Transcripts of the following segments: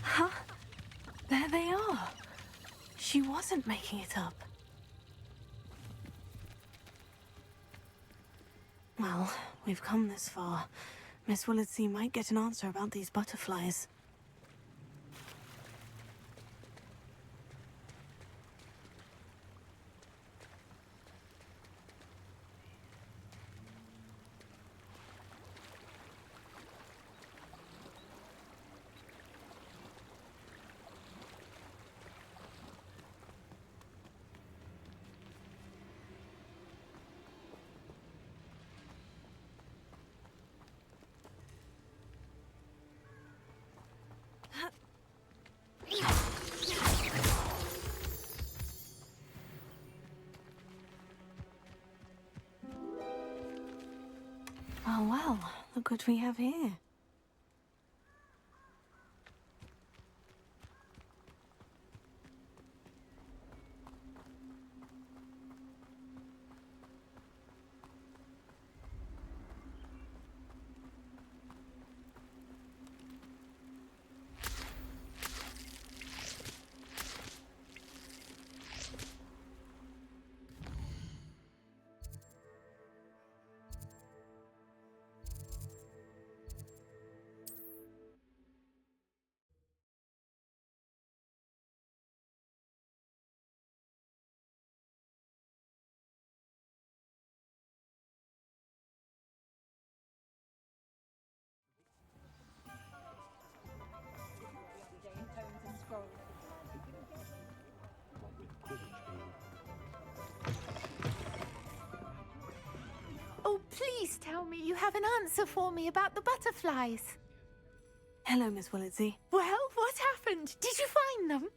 Huh? There they are. She wasn't making it up. Well, we've come this far. Miss Willardsey might get an answer about these butterflies. Oh well, look what we have here. Oh, please tell me you have an answer for me about the butterflies. Hello, Miss Willardsey. Well, what happened? Did you find them?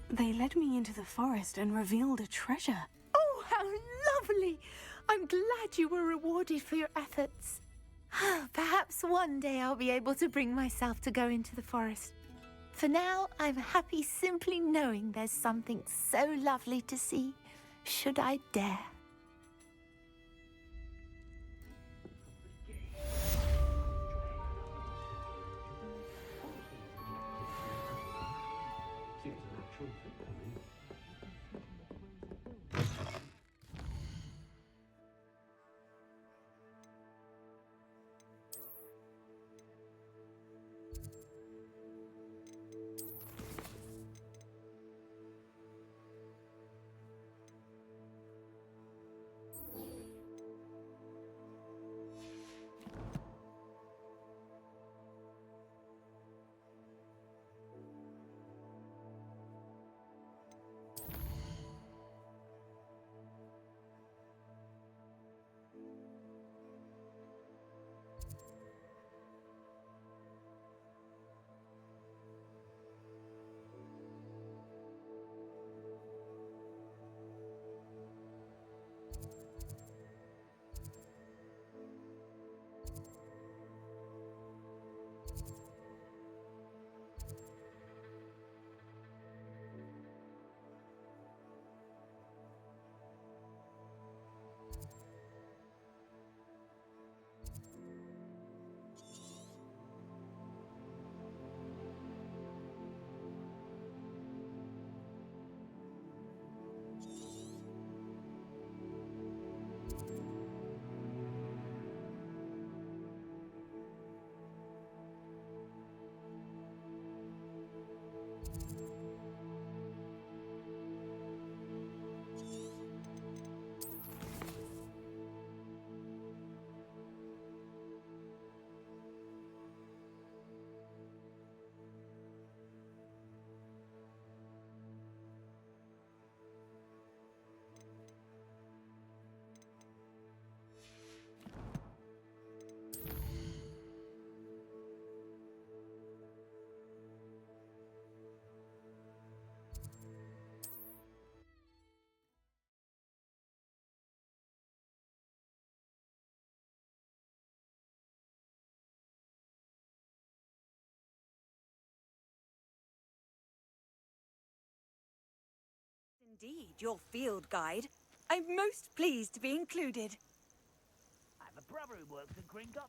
They led me into the forest and revealed a treasure. Oh, how lovely! I'm glad you were rewarded for your efforts. Perhaps one day I'll be able to bring myself to go into the forest. For now, I'm happy simply knowing there's something so lovely to see, should I dare. indeed your field guide. I'm most pleased to be included. I have a brother who works at Gryffindor.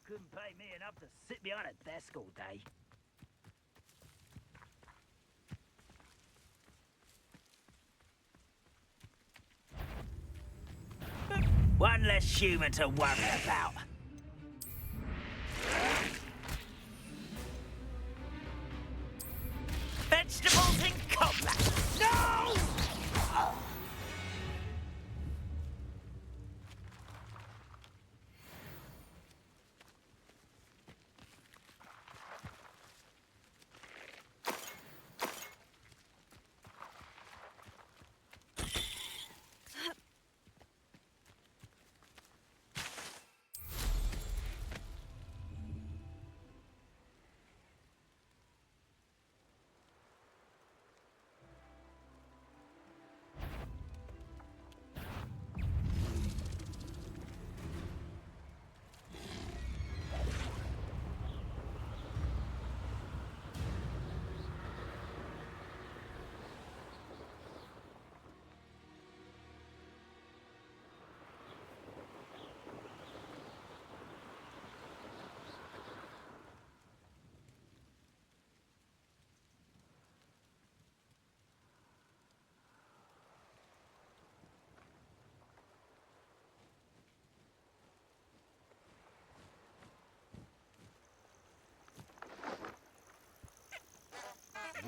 Couldn't pay me enough to sit behind a desk all day. One less human to worry about. Vegetables in cobbler. No!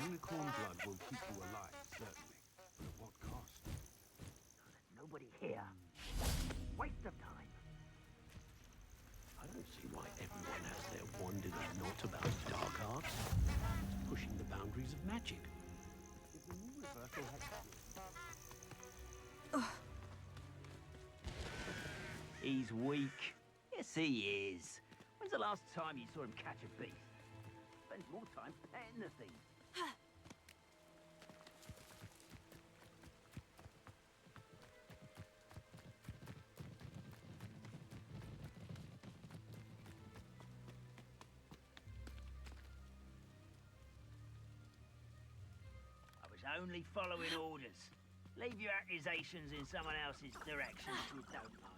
Unicorn blood will keep you alive, certainly. But at what cost? Nobody here. Waste of time. I don't see why everyone has their wand in a knot about dark arts. It's pushing the boundaries of magic. If the new reversal had... He's weak. Yes, he is. When's the last time you saw him catch a beast? Spends more time petting the thing. I was only following orders. Leave your accusations in someone else's direction if you don't mind.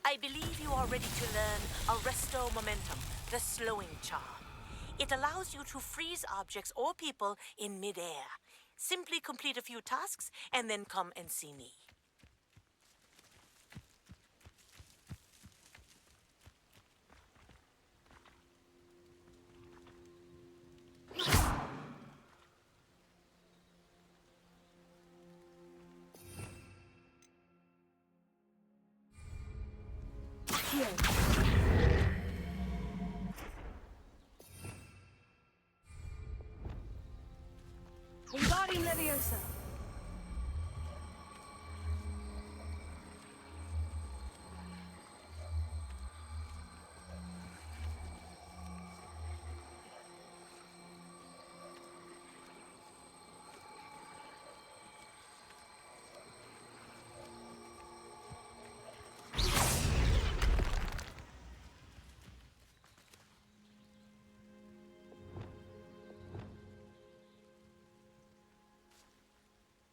I believe you are ready to learn Arresto Momentum, the slowing charm. It allows you to freeze objects or people in midair. Simply complete a few tasks and then come and see me. Leviosa.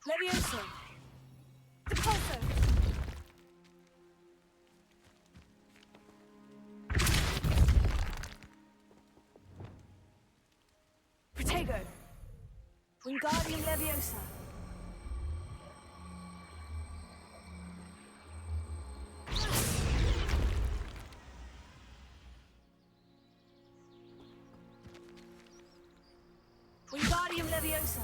Leviosa. Depulso. Protego. Wingardium Leviosa. Wingardium Leviosa.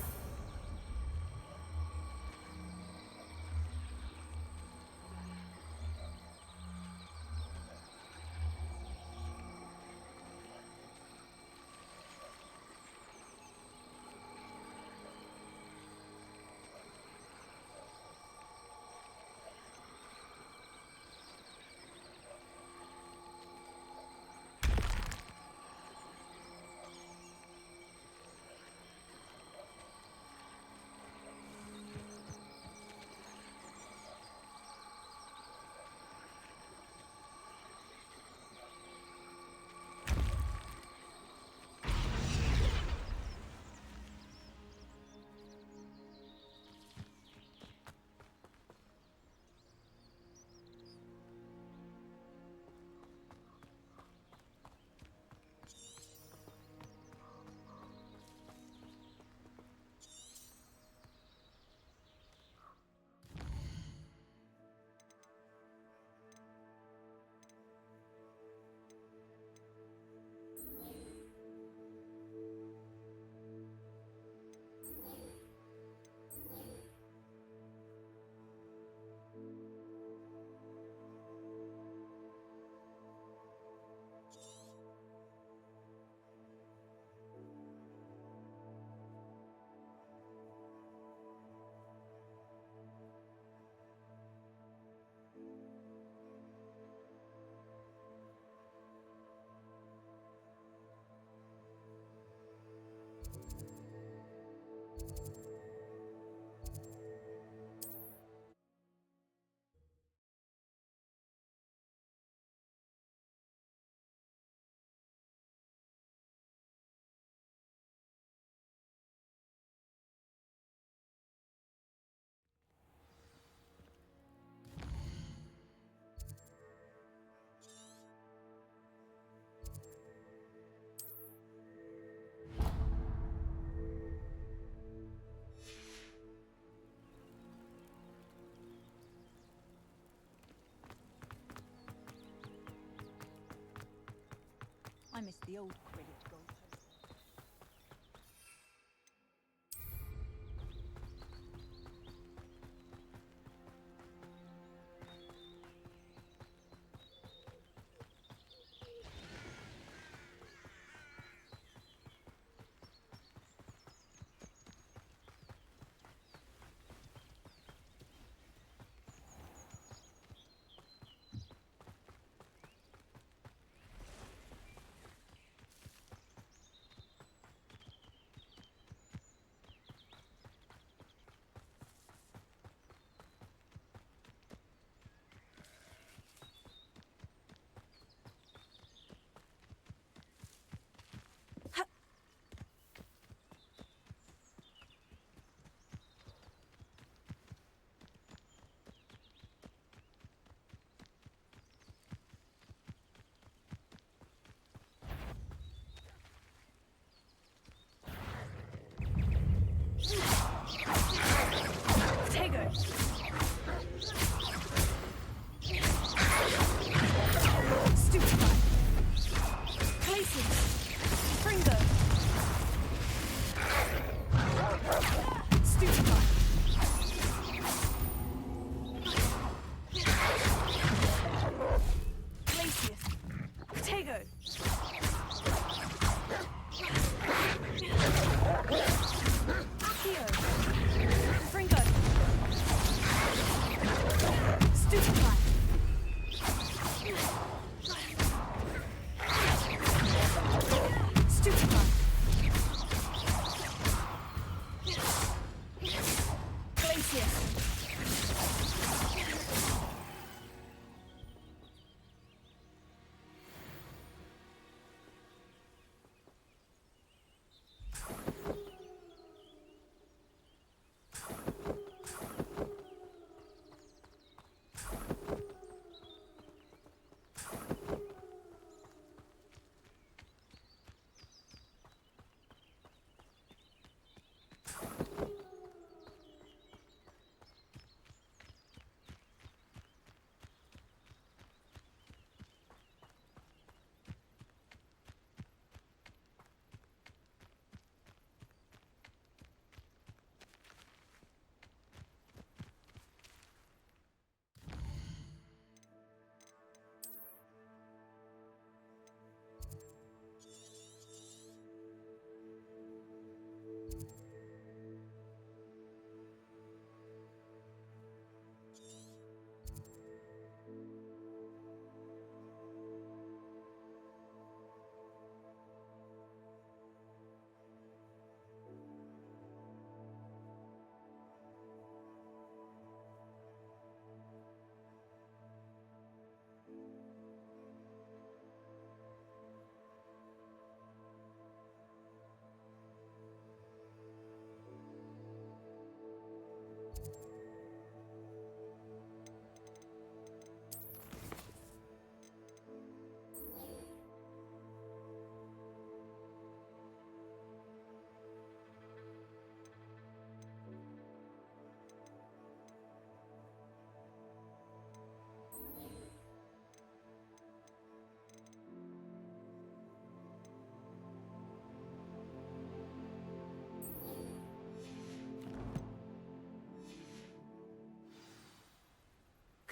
I miss the old Quidditch goalpost. Accio! Stupefy! Stupefy! Glacius!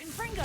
Confringo!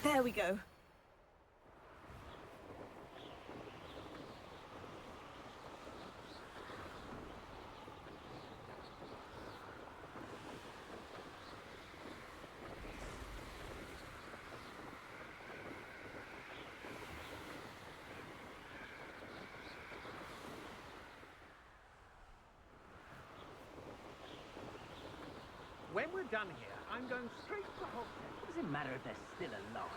There we go. When we're done here, I'm going straight to Hogwarts. What does it matter if they're still alive?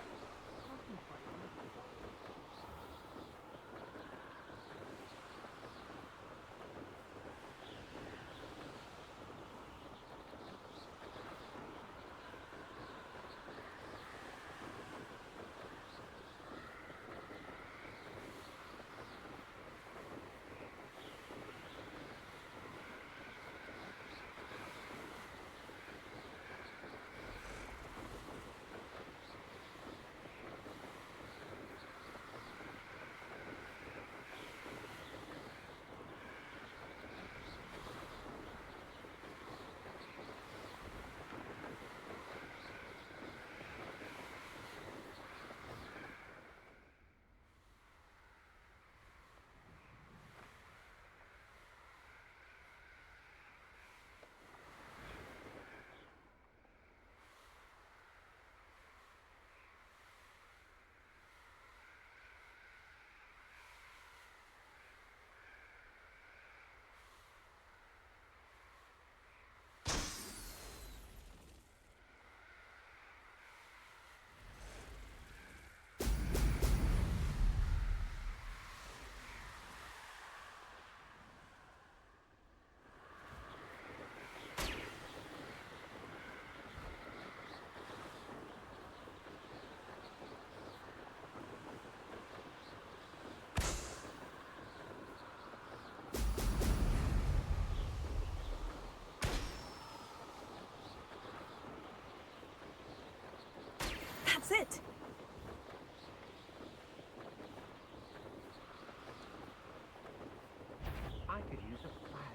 That's it. I could use a file.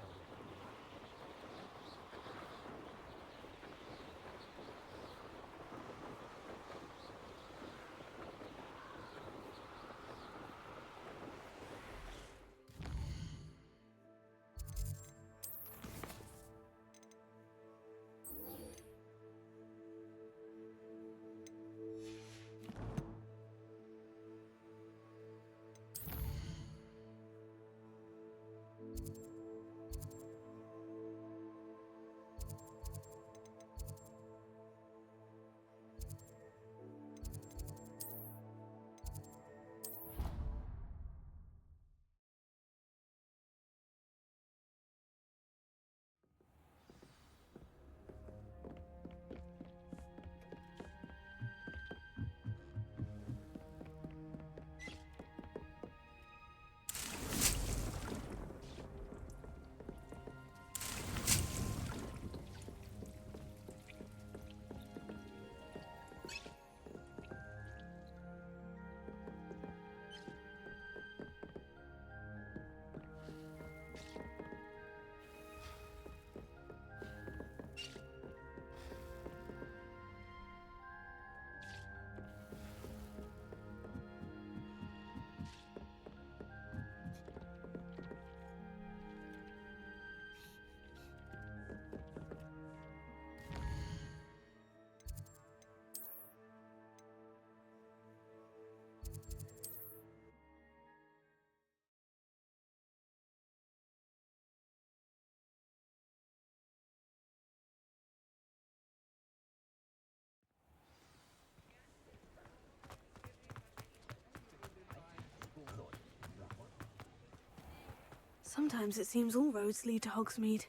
Sometimes it seems all roads lead to Hogsmeade.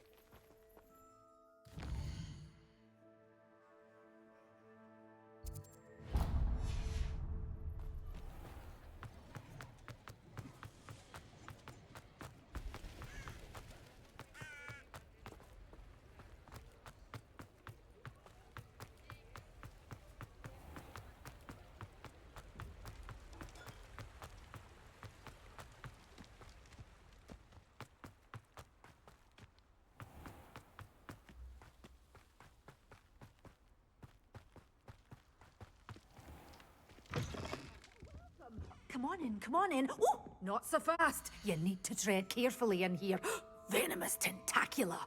Come on in. Oh, not so fast. You need to tread carefully in here. Venomous tentacula.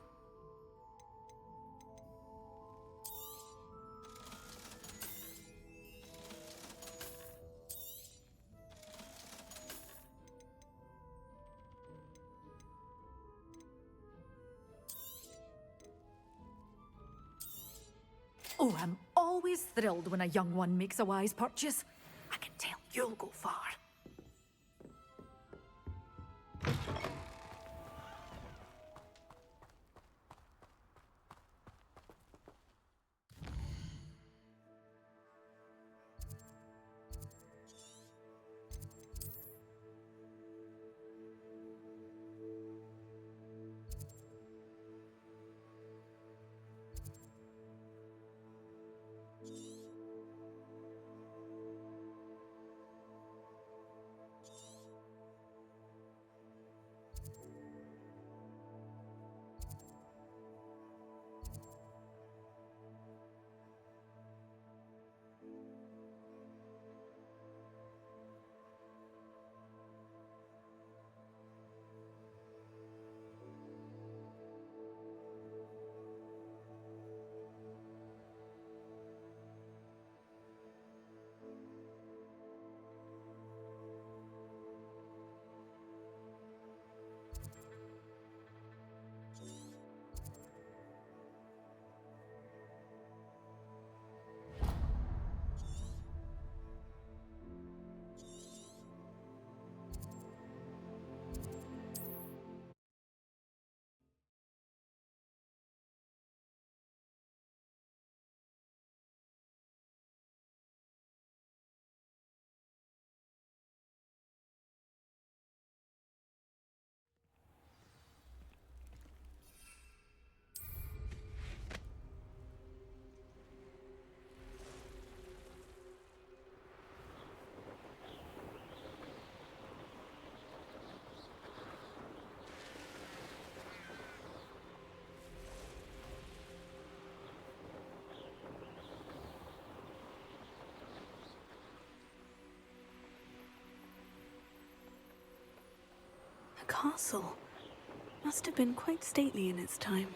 Oh, I'm always thrilled when a young one makes a wise purchase. I can tell you'll go far. A castle. Must have been quite stately in its time.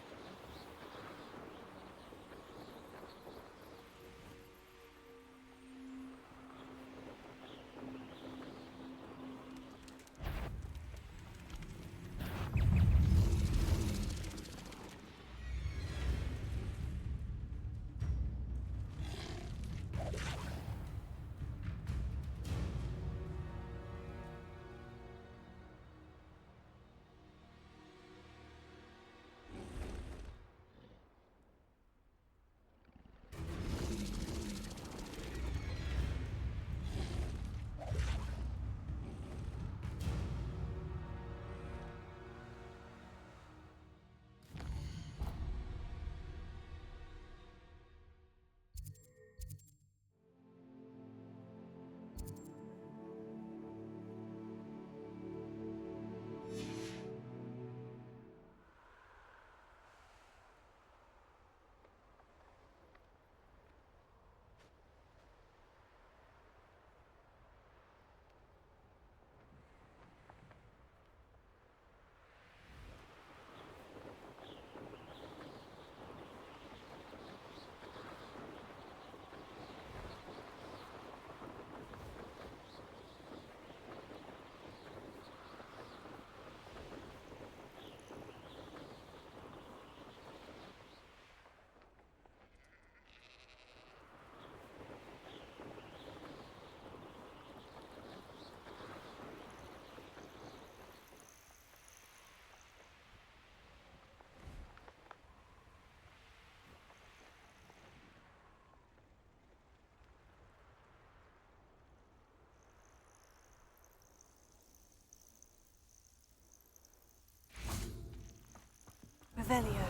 Revelio.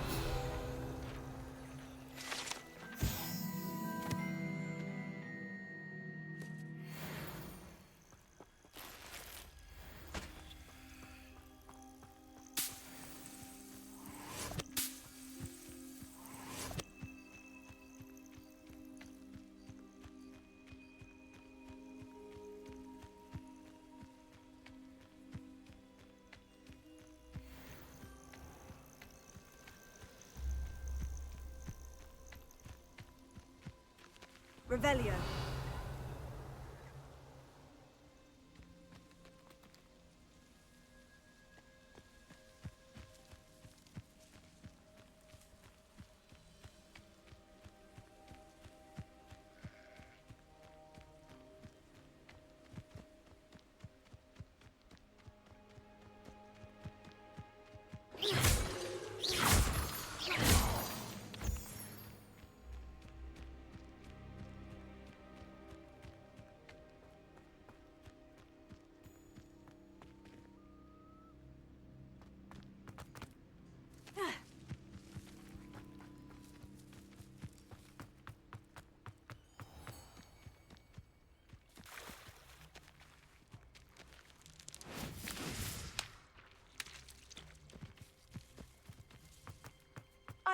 Revelio.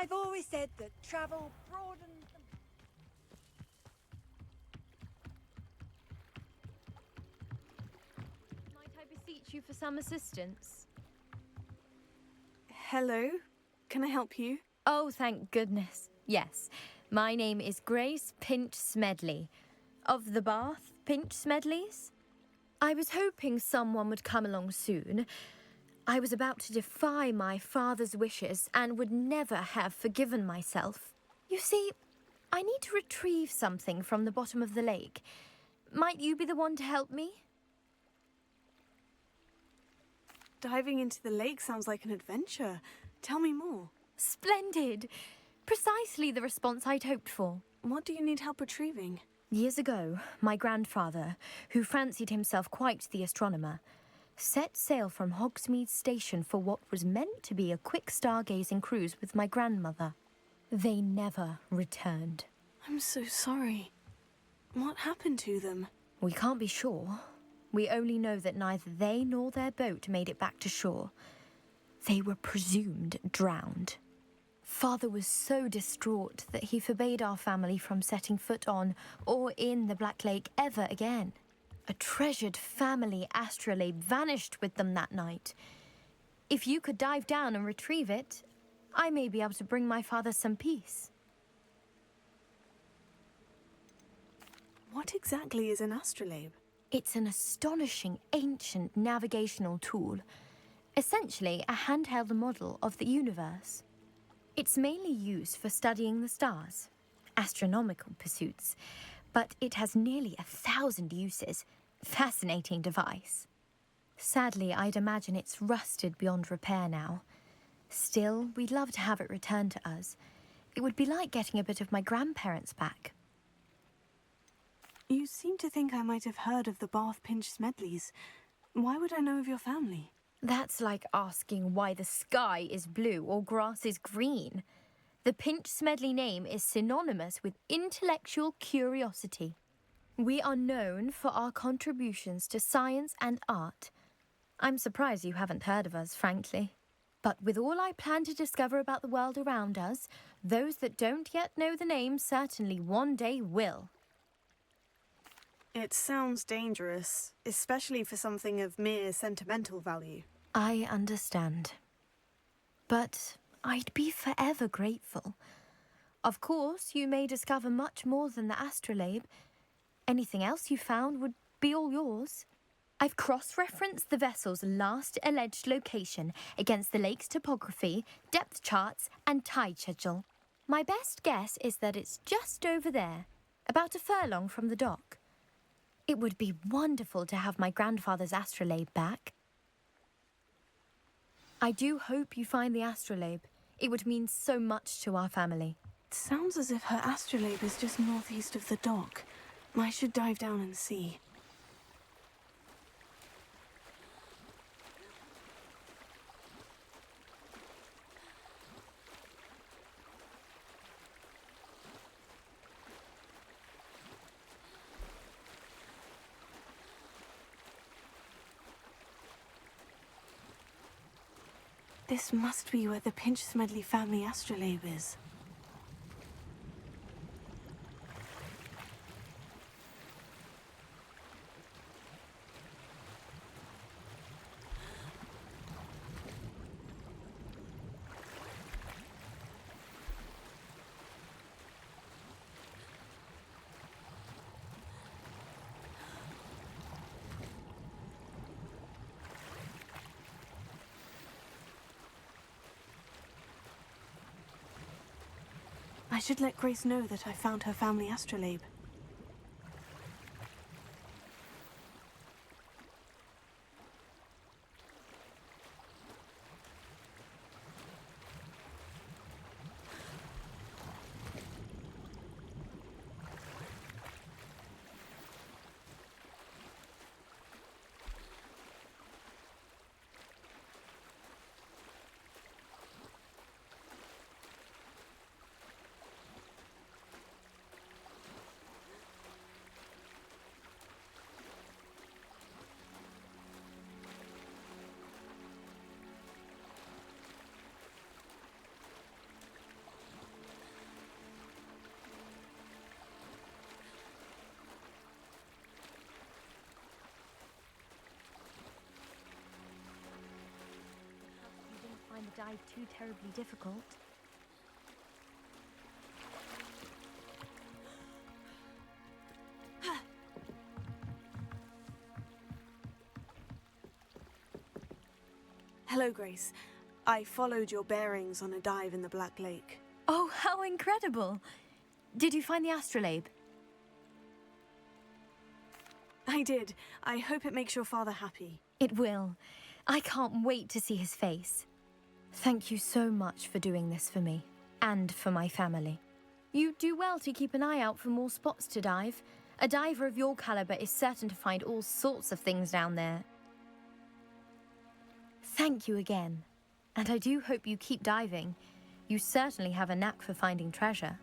I've always said that travel broadens the... Might I beseech you for some assistance? Hello? Can I help you? Oh, thank goodness. Yes. My name is Grace Pinch Smedley. Of the Bath Pinch Smedleys? I was hoping someone would come along soon. I was about to defy my father's wishes and would never have forgiven myself. You see, I need to retrieve something from the bottom of the lake. Might you be the one to help me? Diving into the lake sounds like an adventure. Tell me more. Splendid! Precisely the response I'd hoped for. What do you need help retrieving? Years ago, my grandfather, who fancied himself quite the astronomer, set sail from Hogsmeade Station for what was meant to be a quick stargazing cruise with my grandmother. They never returned. I'm so sorry. What happened to them? We can't be sure. We only know that neither they nor their boat made it back to shore. They were presumed drowned. Father was so distraught that he forbade our family from setting foot on or in the Black Lake ever again. A treasured family astrolabe vanished with them that night. If you could dive down and retrieve it, I may be able to bring my father some peace. What exactly is an astrolabe? It's an astonishing ancient navigational tool, essentially a handheld model of the universe. It's mainly used for studying the stars, astronomical pursuits, but it has nearly 1,000 uses. Fascinating device. Sadly, I'd imagine it's rusted beyond repair now. Still, we'd love to have it returned to us. It would be like getting a bit of my grandparents back. You seem to think I might have heard of the Bath Pinch Smedleys. Why would I know of your family? That's like asking why the sky is blue or grass is green. The Pinch Smedley name is synonymous with intellectual curiosity. We are known for our contributions to science and art. I'm surprised you haven't heard of us, frankly. But with all I plan to discover about the world around us, those that don't yet know the name certainly one day will. It sounds dangerous, especially for something of mere sentimental value. I understand. But I'd be forever grateful. Of course, you may discover much more than the astrolabe. Anything else you found would be all yours. I've cross-referenced the vessel's last alleged location against the lake's topography, depth charts, and tide schedule. My best guess is that it's just over there, about a furlong from the dock. It would be wonderful to have my grandfather's astrolabe back. I do hope you find the astrolabe. It would mean so much to our family. It sounds as if her astrolabe is just northeast of the dock. I should dive down and see. This must be where the Pinch Smedley family astrolabe is. I should let Grace know that I found her family astrolabe. dive too terribly difficult. Hello, Grace. I followed your bearings on a dive in the Black Lake. Oh, how incredible! Did you find the astrolabe? I did. I hope it makes your father happy. It will. I can't wait to see his face. Thank you so much for doing this for me, and for my family. You do well to keep an eye out for more spots to dive. A diver of your caliber is certain to find all sorts of things down there. Thank you again. And I do hope you keep diving. You certainly have a knack for finding treasure.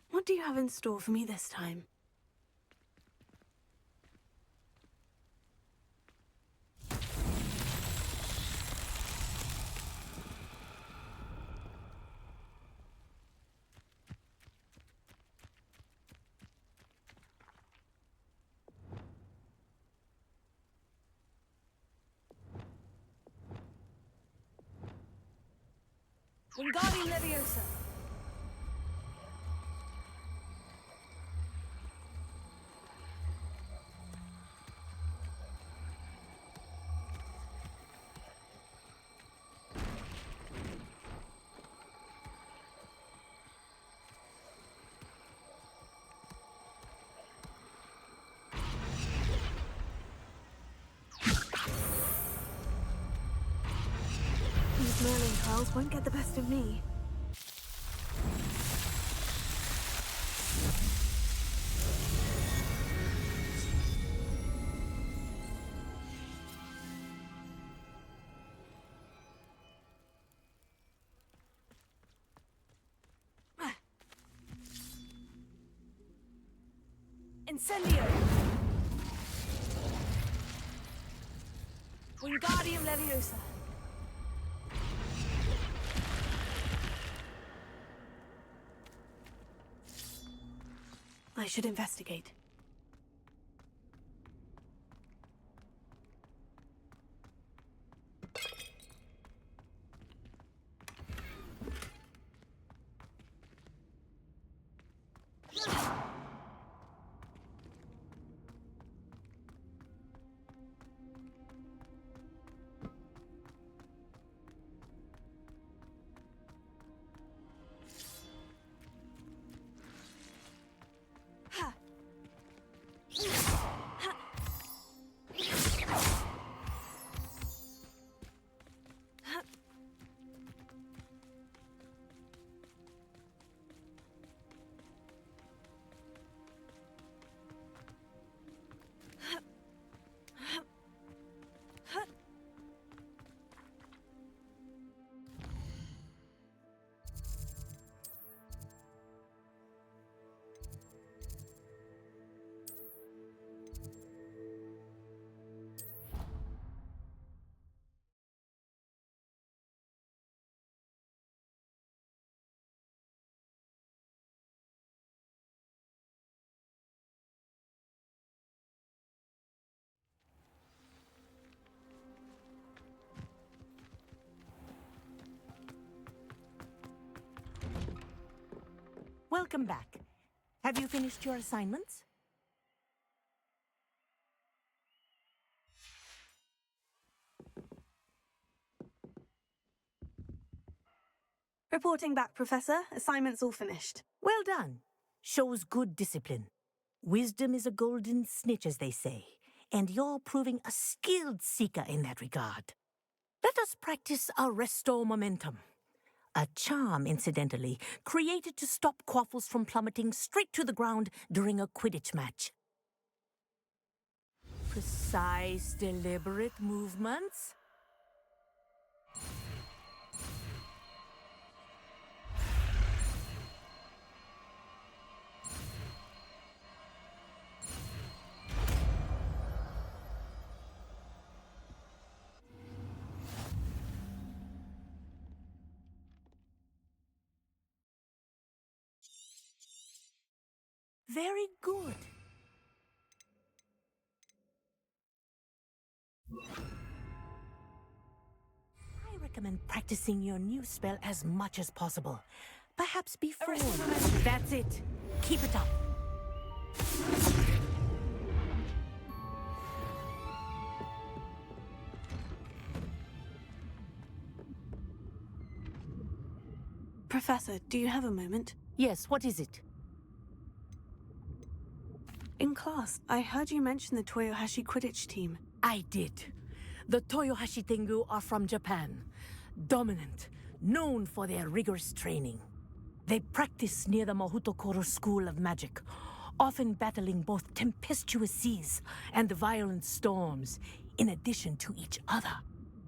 What do you have in store for me this time? Wingardium Leviosa. These Merlin trials won't get the best of me. Incendio. Wingardium Leviosa. I should investigate. welcome back. Have you finished your assignments? Reporting back, Professor. Assignment's all finished. Well done. Shows good discipline. Wisdom is a golden snitch, as they say, and you're proving a skilled seeker in that regard. Let us practice our Restore Momentum. A charm, incidentally, created to stop quaffles from plummeting straight to the ground during a Quidditch match. Precise, deliberate movements. Very good. I recommend practicing your new spell as much as possible. Perhaps before. That's it. Keep it up. Professor, do you have a moment? Yes, what is it? In class, I heard you mention the Toyohashi Quidditch team. I did. The Toyohashi Tengu are from Japan. Dominant, known for their rigorous training. They practice near the Mahutokoro School of Magic, often battling both tempestuous seas and violent storms, in addition to each other.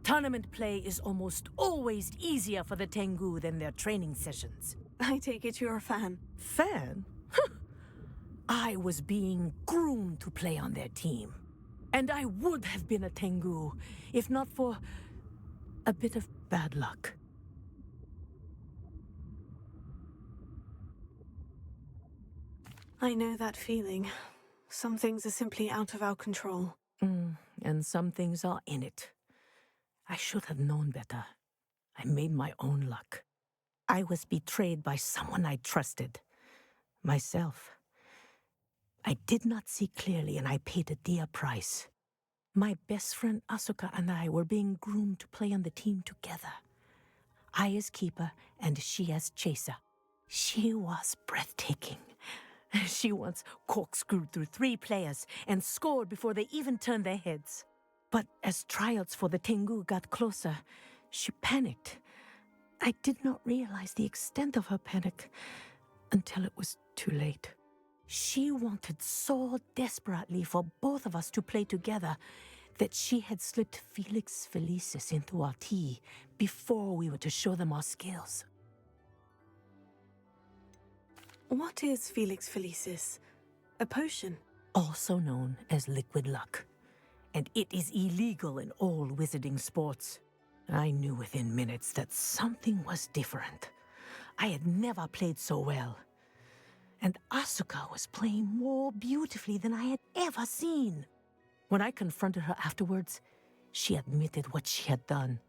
Tournament play is almost always easier for the Tengu than their training sessions. I take it you're a fan. Fan? I was being groomed to play on their team. And I would have been a Tengu, if not for a bit of bad luck. I know that feeling. Some things are simply out of our control. And some things are in it. I should have known better. I made my own luck. I was betrayed by someone I trusted. Myself. I did not see clearly, and I paid a dear price. My best friend Asuka and I were being groomed to play on the team together. I as keeper, and she as chaser. She was breathtaking. She once corkscrewed through 3 players and scored before they even turned their heads. But as tryouts for the Tengu got closer, she panicked. I did not realize the extent of her panic until it was too late. She wanted so desperately for both of us to play together that she had slipped Felix Felicis into our tea before we were to show them our skills. What is Felix Felicis? A potion? Also known as liquid luck. And it is illegal in all wizarding sports. I knew within minutes that something was different. I had never played so well. And Asuka was playing more beautifully than I had ever seen. When I confronted her afterwards, she admitted what she had done.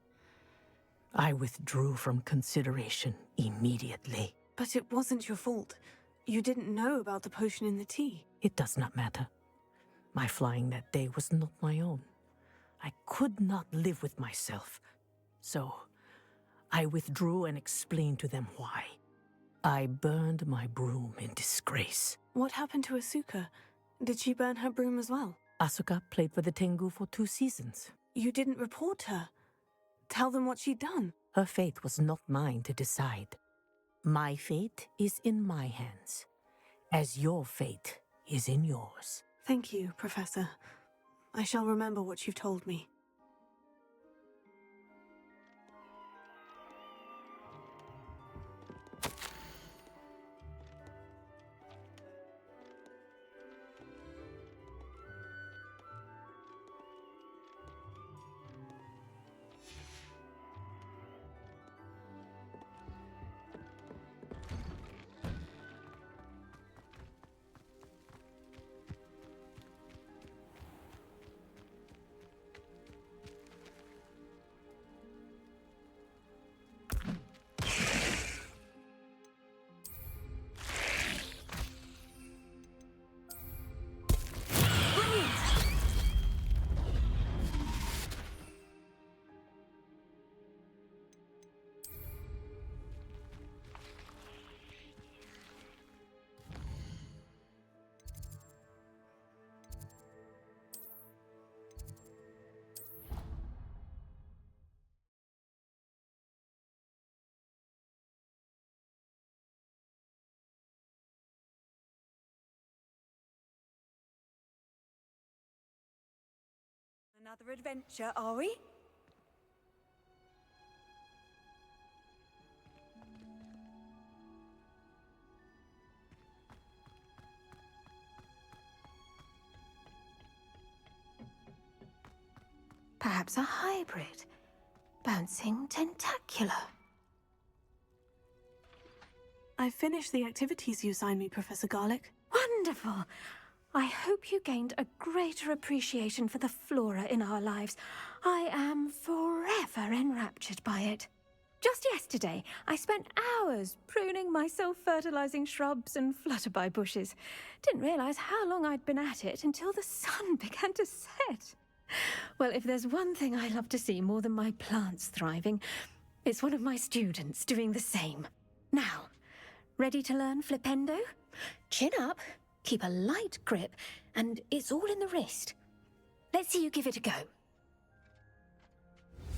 I withdrew from consideration immediately. But it wasn't your fault. You didn't know about the potion in the tea. It does not matter. My flying that day was not my own. I could not live with myself. So, I withdrew and explained to them why. I burned my broom in disgrace. What happened to Asuka? Did she burn her broom as well? Asuka played for the Tengu for 2 seasons. You didn't report her. Tell them what she'd done. Her fate was not mine to decide. My fate is in my hands, as your fate is in yours. Thank you, Professor. I shall remember what you've told me. another adventure, are we? Perhaps a hybrid. Bouncing tentacular. I finished the activities you assigned me, Professor Garlick. Wonderful! I hope you gained a greater appreciation for the flora in our lives. I am forever enraptured by it. Just yesterday, I spent hours pruning my self-fertilizing shrubs and flutterby bushes. Didn't realize how long I'd been at it until the sun began to set. Well, if there's one thing I love to see more than my plants thriving, it's one of my students doing the same. Now, ready to learn flipendo? Chin up, keep a light grip, and it's all in the wrist. Let's see you give it a go.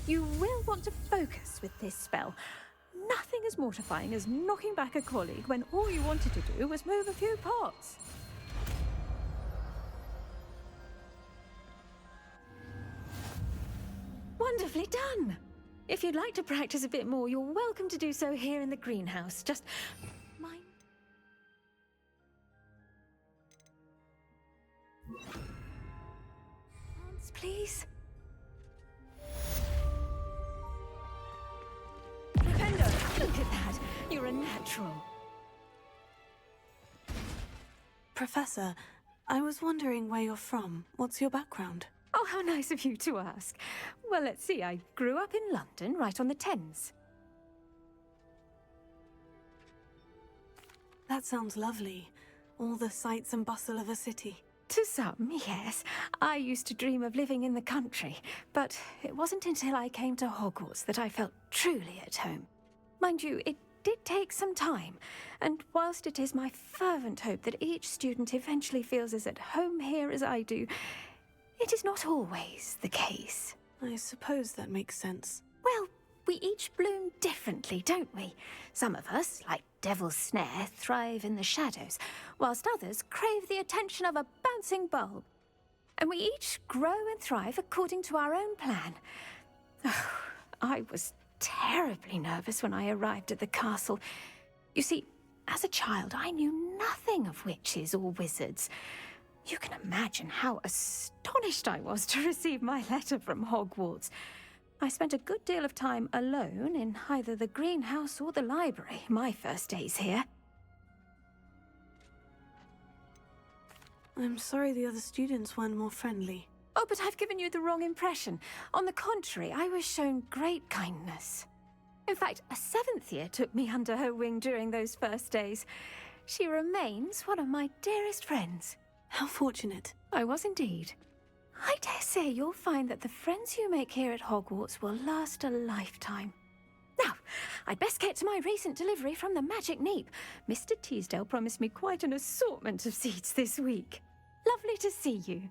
You will want to focus with this spell. Nothing as mortifying as knocking back a colleague when all you wanted to do was move a few pots. Wonderfully done! If you'd like to practice a bit more, you're welcome to do so here in the greenhouse. Just mind. Hands, please. Flipendo! Look at that! You're a natural. Professor, I was wondering where you're from. What's your background? Oh, how nice of you to ask. Well, let's see. I grew up in London, right on the Thames. That sounds lovely. All the sights and bustle of a city. To some, yes. I used to dream of living in the country, but it wasn't until I came to Hogwarts that I felt truly at home. Mind you, it did take some time, and whilst it is my fervent hope that each student eventually feels as at home here as I do, it is not always the case. I suppose that makes sense. Well, we each bloom differently, don't we? Some of us, like Devil's Snare, thrive in the shadows, whilst others crave the attention of a bouncing bulb. And we each grow and thrive according to our own plan. Oh, I was terribly nervous when I arrived at the castle. You see, as a child, I knew nothing of witches or wizards. You can imagine how astonished I was to receive my letter from Hogwarts. I spent a good deal of time alone in either the greenhouse or the library my first days here. I'm sorry the other students weren't more friendly. Oh, but I've given you the wrong impression. On the contrary, I was shown great kindness. In fact, a 7th year took me under her wing during those first days. She remains one of my dearest friends. How fortunate. I was indeed. I dare say you'll find that the friends you make here at Hogwarts will last a lifetime. Now, I'd best get to my recent delivery from the Magic Neep. Mr. Teasdale promised me quite an assortment of seeds this week. Lovely to see you.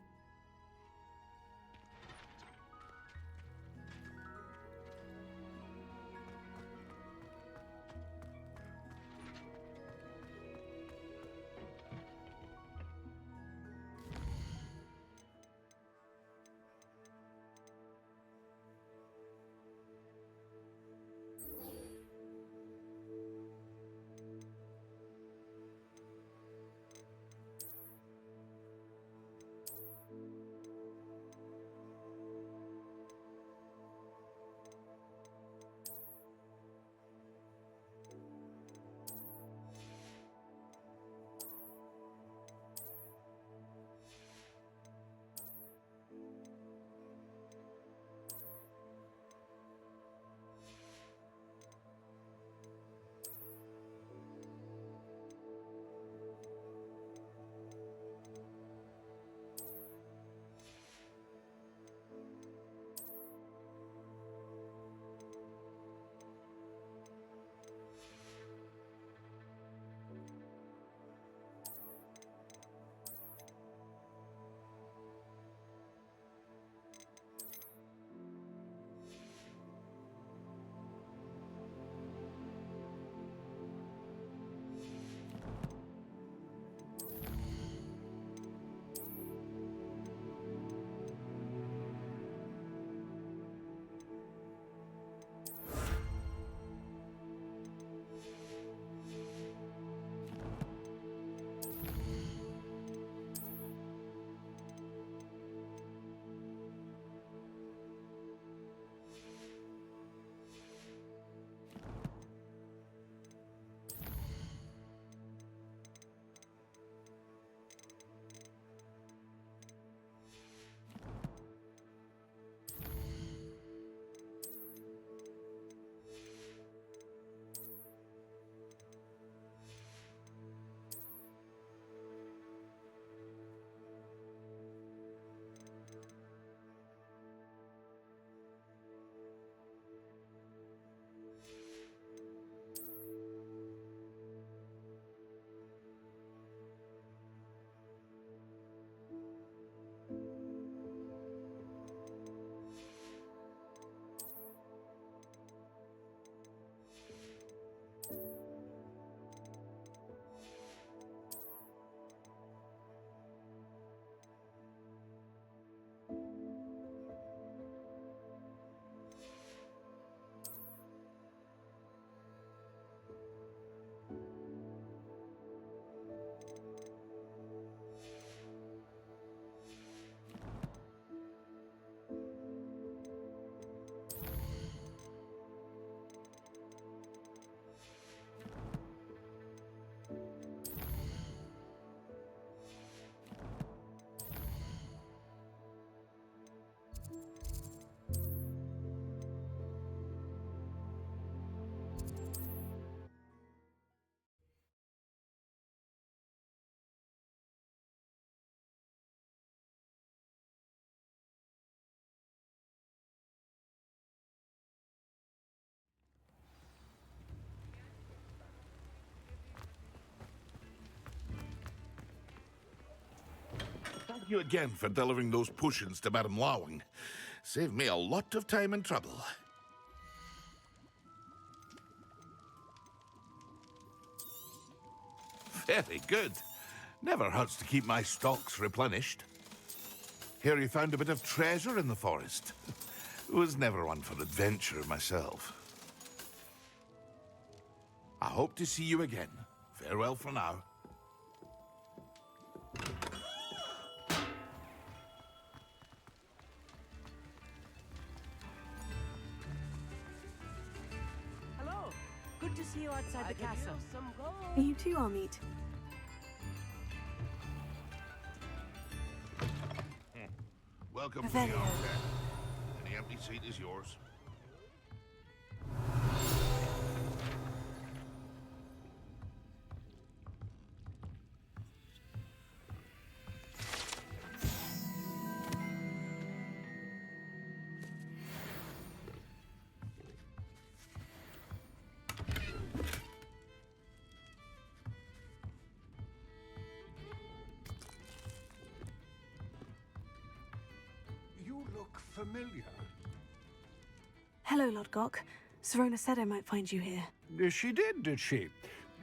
you again for delivering those potions to Madame Lawing. Saved me a lot of time and trouble. Very good. Never hurts to keep my stocks replenished. Here you found a bit of treasure in the forest. Was never one for adventure myself. I hope to see you again. Farewell for now. Hello. Good to see you outside the castle. You too, Amit. Welcome to the Very Armchair. Any empty seat is yours. You look familiar. Hello, Lodgok. Serona said I might find you here. She did she?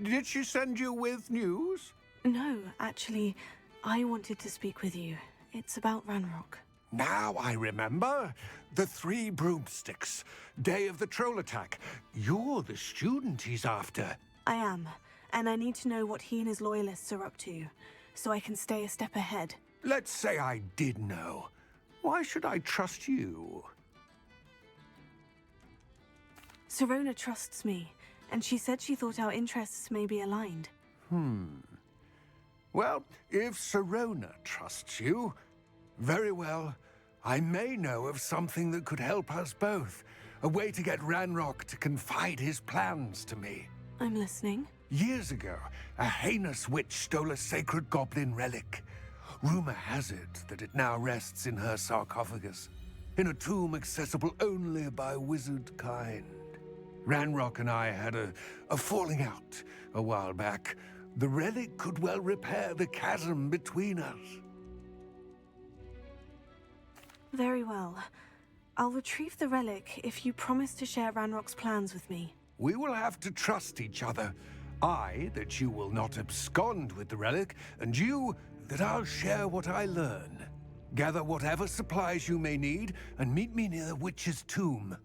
Did she send you with news? No, actually, I wanted to speak with you. It's about Ranrock. Now I remember. The 3 broomsticks. Day of the troll attack. You're the student he's after. I am, and I need to know what he and his loyalists are up to, so I can stay a step ahead. Let's say I did know. Why should I trust you? Serona trusts me, and she said she thought our interests may be aligned. Well, if Serona trusts you, very well. I may know of something that could help us both. A way to get Ranrock to confide his plans to me. I'm listening. Years ago, a heinous witch stole a sacred goblin relic. Rumor has it that it now rests in her sarcophagus, in a tomb accessible only by wizard kind. Ranrock and I had a falling out a while back. The relic could well repair the chasm between us. Very well. I'll retrieve the relic if you promise to share Ranrock's plans with me. We will have to trust each other. I, that you will not abscond with the relic, and you, that I'll share what I learn. Gather whatever supplies you may need, and meet me near the witch's tomb.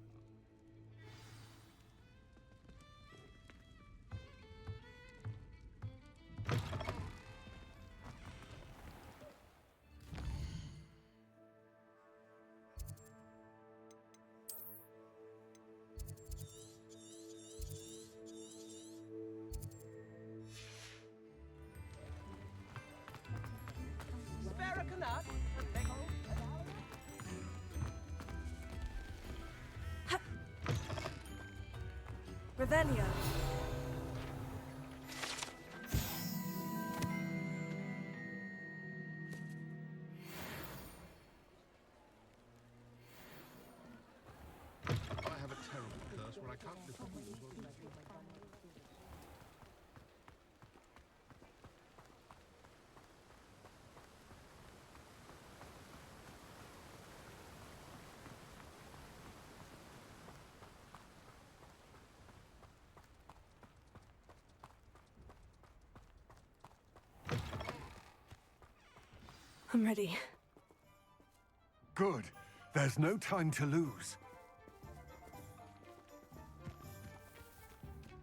Revelio. I have a terrible curse where I can't lift the wheels. I'm ready. Good. There's no time to lose.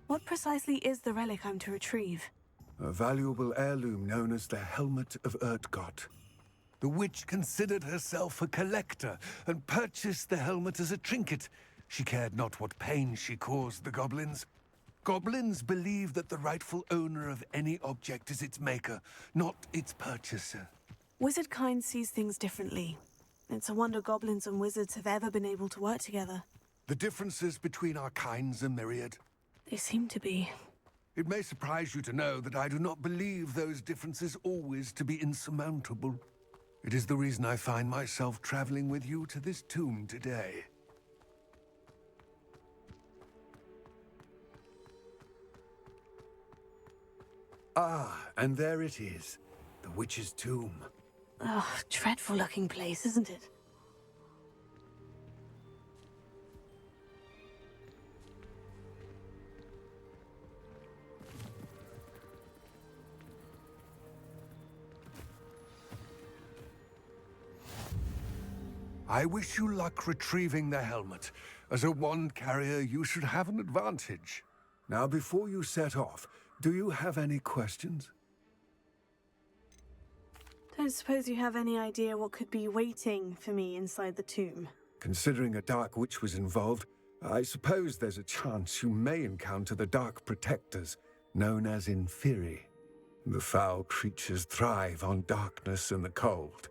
What precisely is the relic I'm to retrieve? A valuable heirloom known as the Helmet of Urtgott. The witch considered herself a collector and purchased the helmet as a trinket. She cared not what pain she caused the goblins. Goblins believe that the rightful owner of any object is its maker, not its purchaser. Wizard kind sees things differently. It's a wonder goblins and wizards have ever been able to work together. The differences between our kinds are myriad. They seem to be. It may surprise you to know that I do not believe those differences always to be insurmountable. It is the reason I find myself traveling with you to this tomb today. Ah, and there it is, the witch's tomb. Ugh, dreadful looking place, isn't it? I wish you luck retrieving the helmet. As a wand carrier, you should have an advantage. Now, before you set off, do you have any questions? Don't suppose you have any idea what could be waiting for me inside the tomb? Considering a Dark Witch was involved, I suppose there's a chance you may encounter the Dark Protectors, known as Inferi. The foul creatures thrive on darkness and the cold.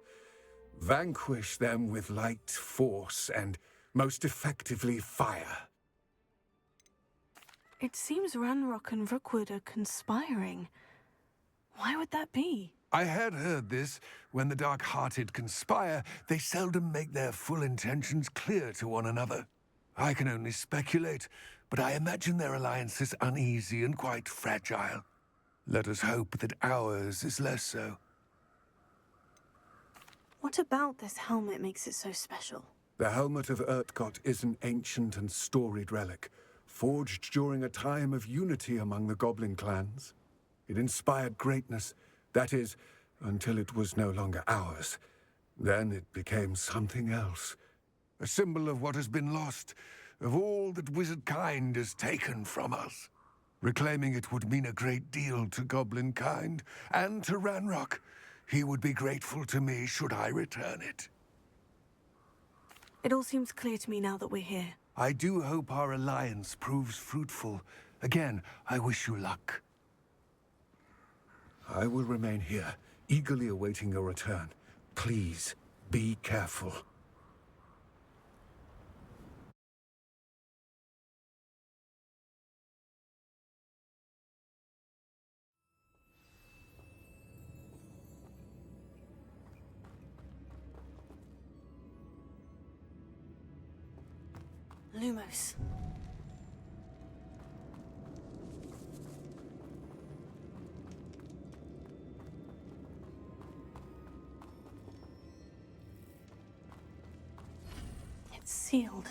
Vanquish them with light, force, and, most effectively, fire. It seems Ranrock and Rookwood are conspiring. Why would that be? I had heard this. When the dark-hearted conspire, they seldom make their full intentions clear to one another. I can only speculate, but I imagine their alliance is uneasy and quite fragile. Let us hope that ours is less so. What about this helmet makes it so special? The Helmet of Urtkot is an ancient and storied relic, forged during a time of unity among the goblin clans. It inspired greatness, that is, until it was no longer ours. Then it became something else. A symbol of what has been lost, of all that wizard kind has taken from us. Reclaiming it would mean a great deal to goblin kind, and to Ranrock. He would be grateful to me should I return it. It all seems clear to me now that we're here. I do hope our alliance proves fruitful. Again, I wish you luck. I will remain here, eagerly awaiting your return. Please, be careful. Lumos. It's sealed.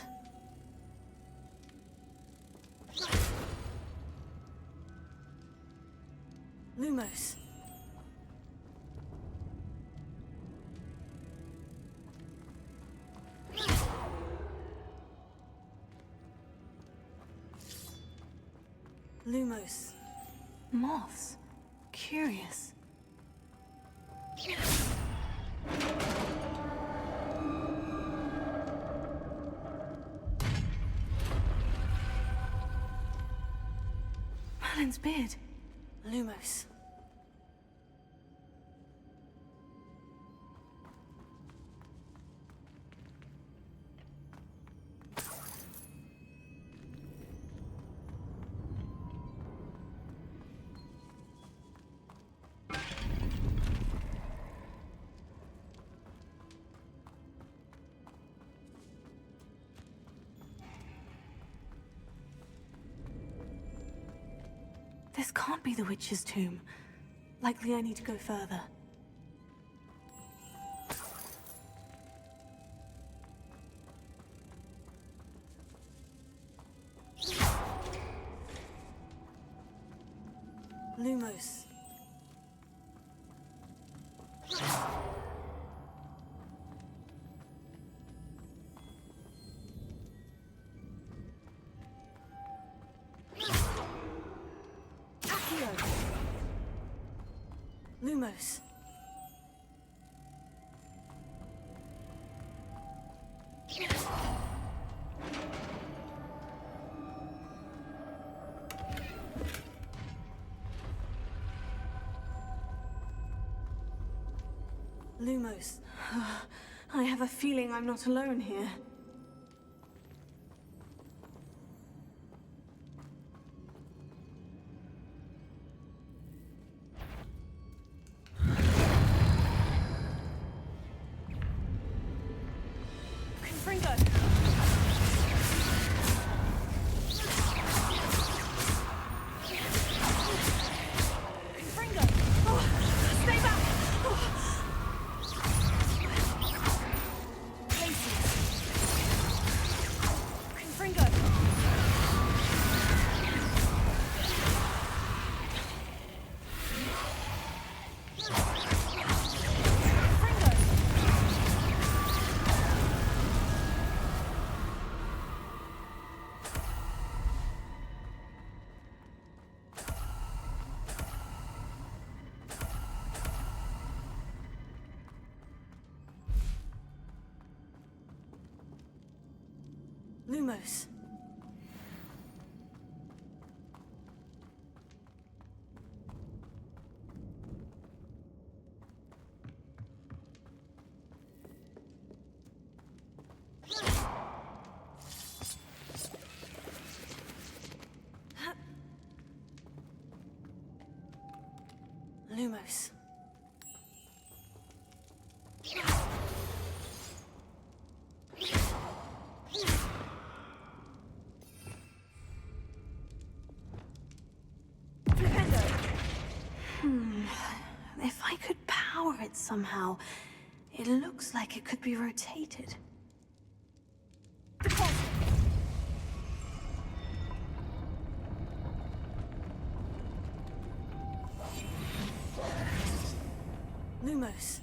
Lumos. Lumos. Moths. Curious. Merlin's beard. Lumos. This can't be the witch's tomb. Likely I need to go further. Lumos. Lumos. Lumos. I have a feeling I'm not alone here. Lumos. Lumos. If I could power it somehow, it looks like it could be rotated. Lumos.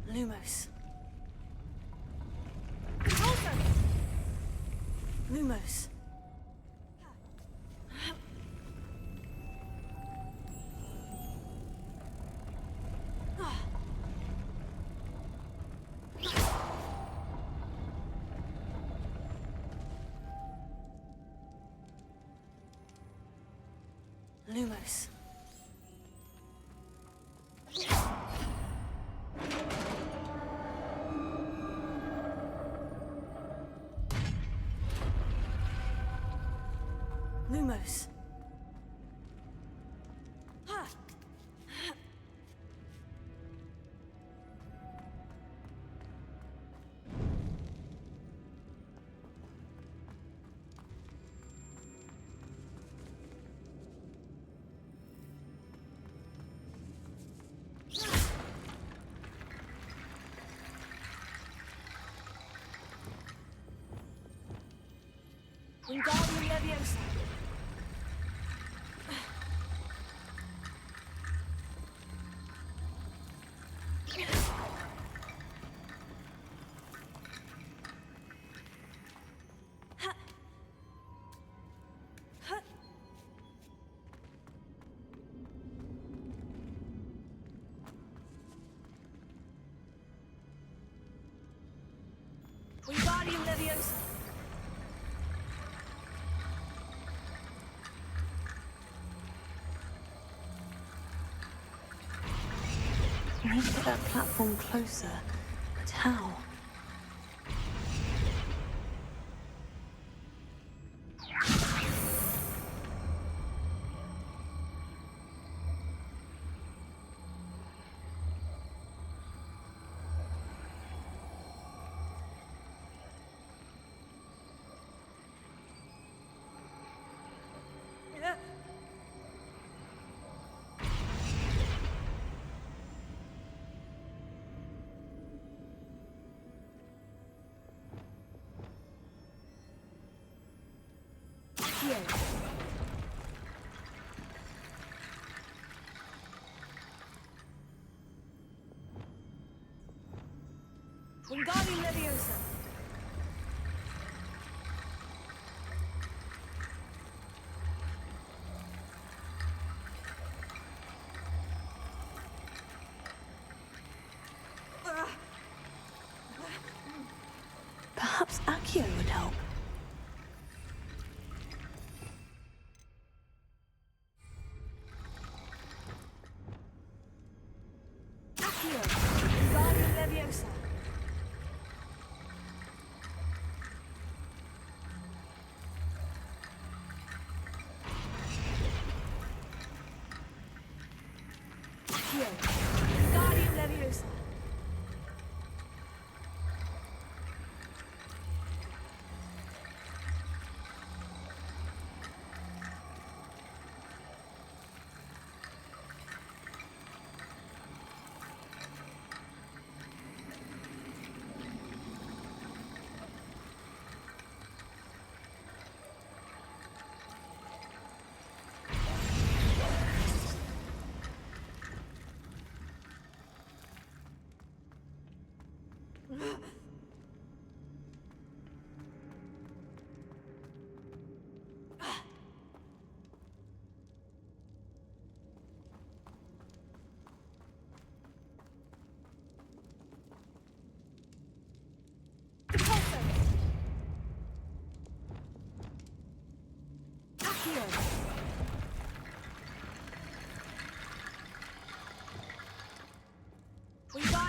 Lumos. Lumos. Lumos. Lumos. Wingardium Leviosa. Wingardium Leviosa. I need to get that platform closer. But how? Wingardium Leviosa. Perhaps Accio would help. Accio. Wingardium Leviosa. Accio. Wingardium Leviosa.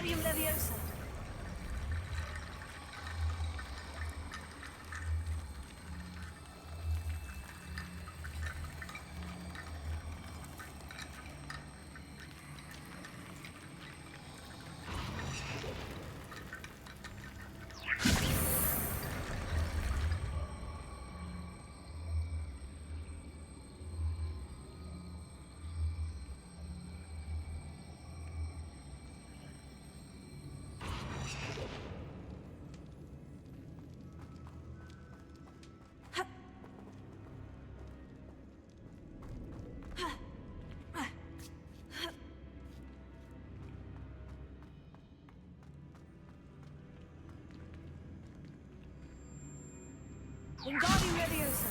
Wingardium Leviosa. Wingardium Leviosa.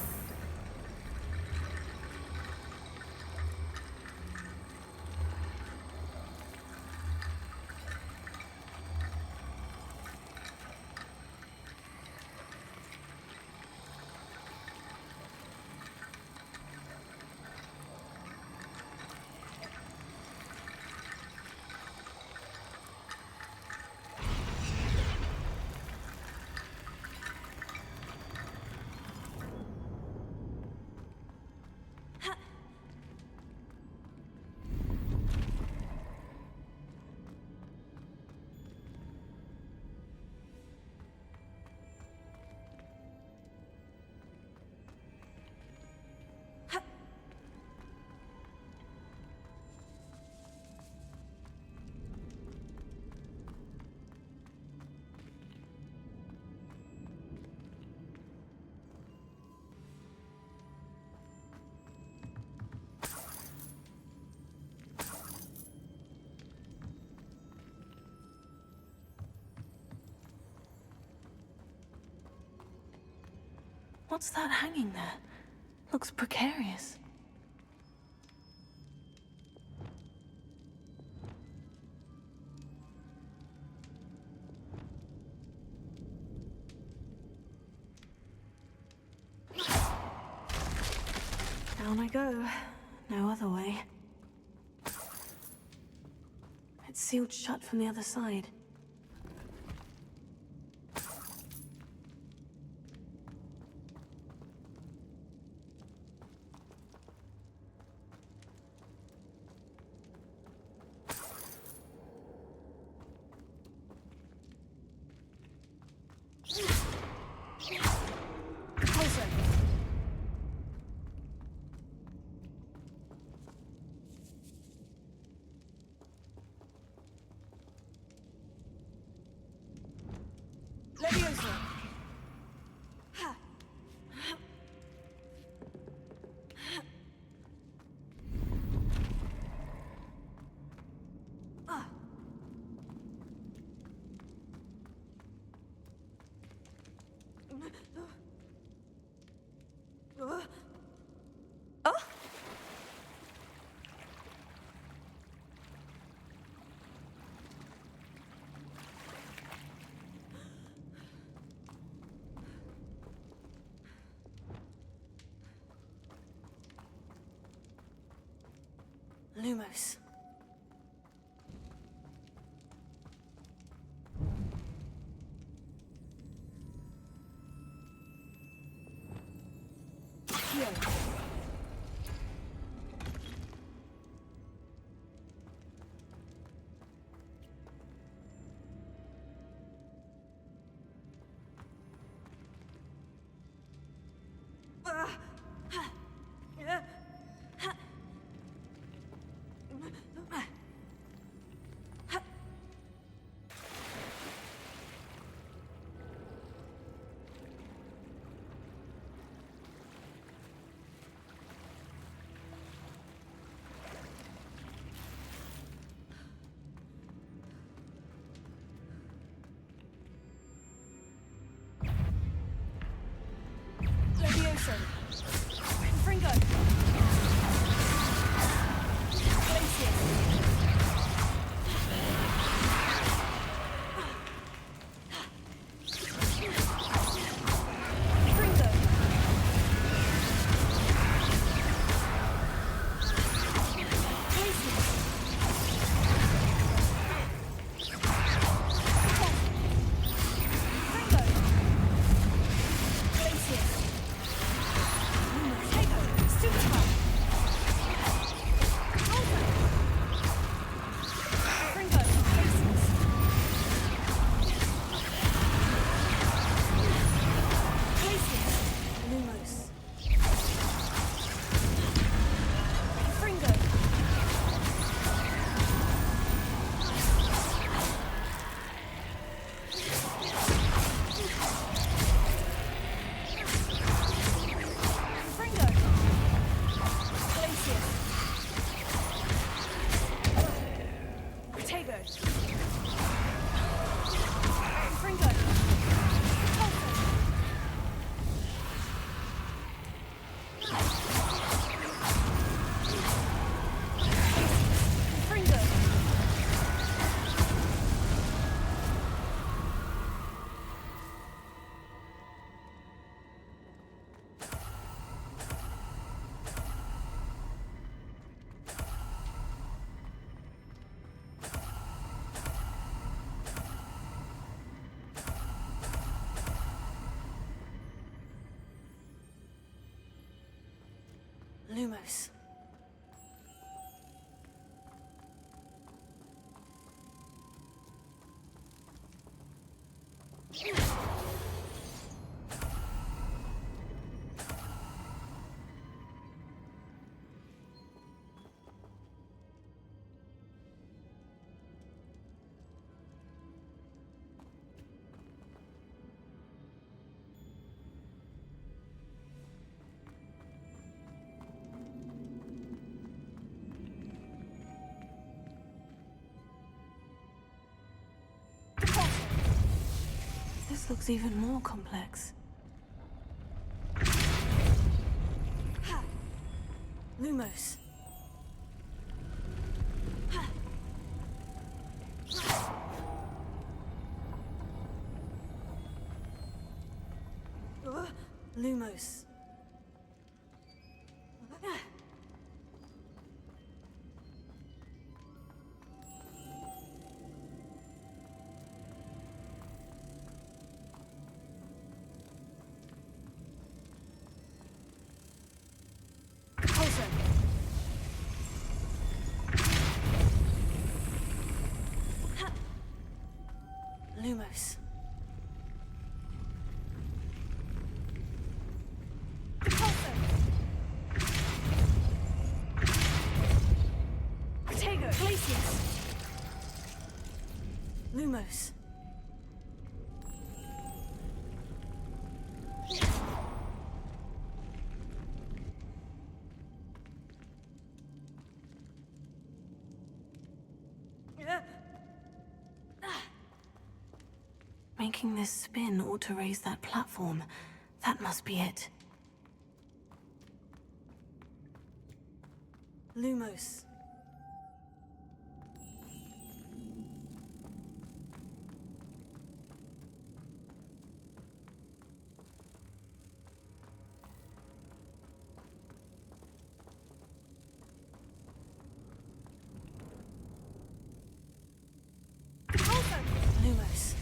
What's that hanging there? Looks precarious. Down I go. No other way. It's sealed shut from the other side. Leviosa! Lumos. Here. Lumos. This looks even more complex. Lumos. Lumos. Lumos. Protego. Glacius. Lumos. Making this spin ought to raise that platform. That must be it. Lumos. Lumos.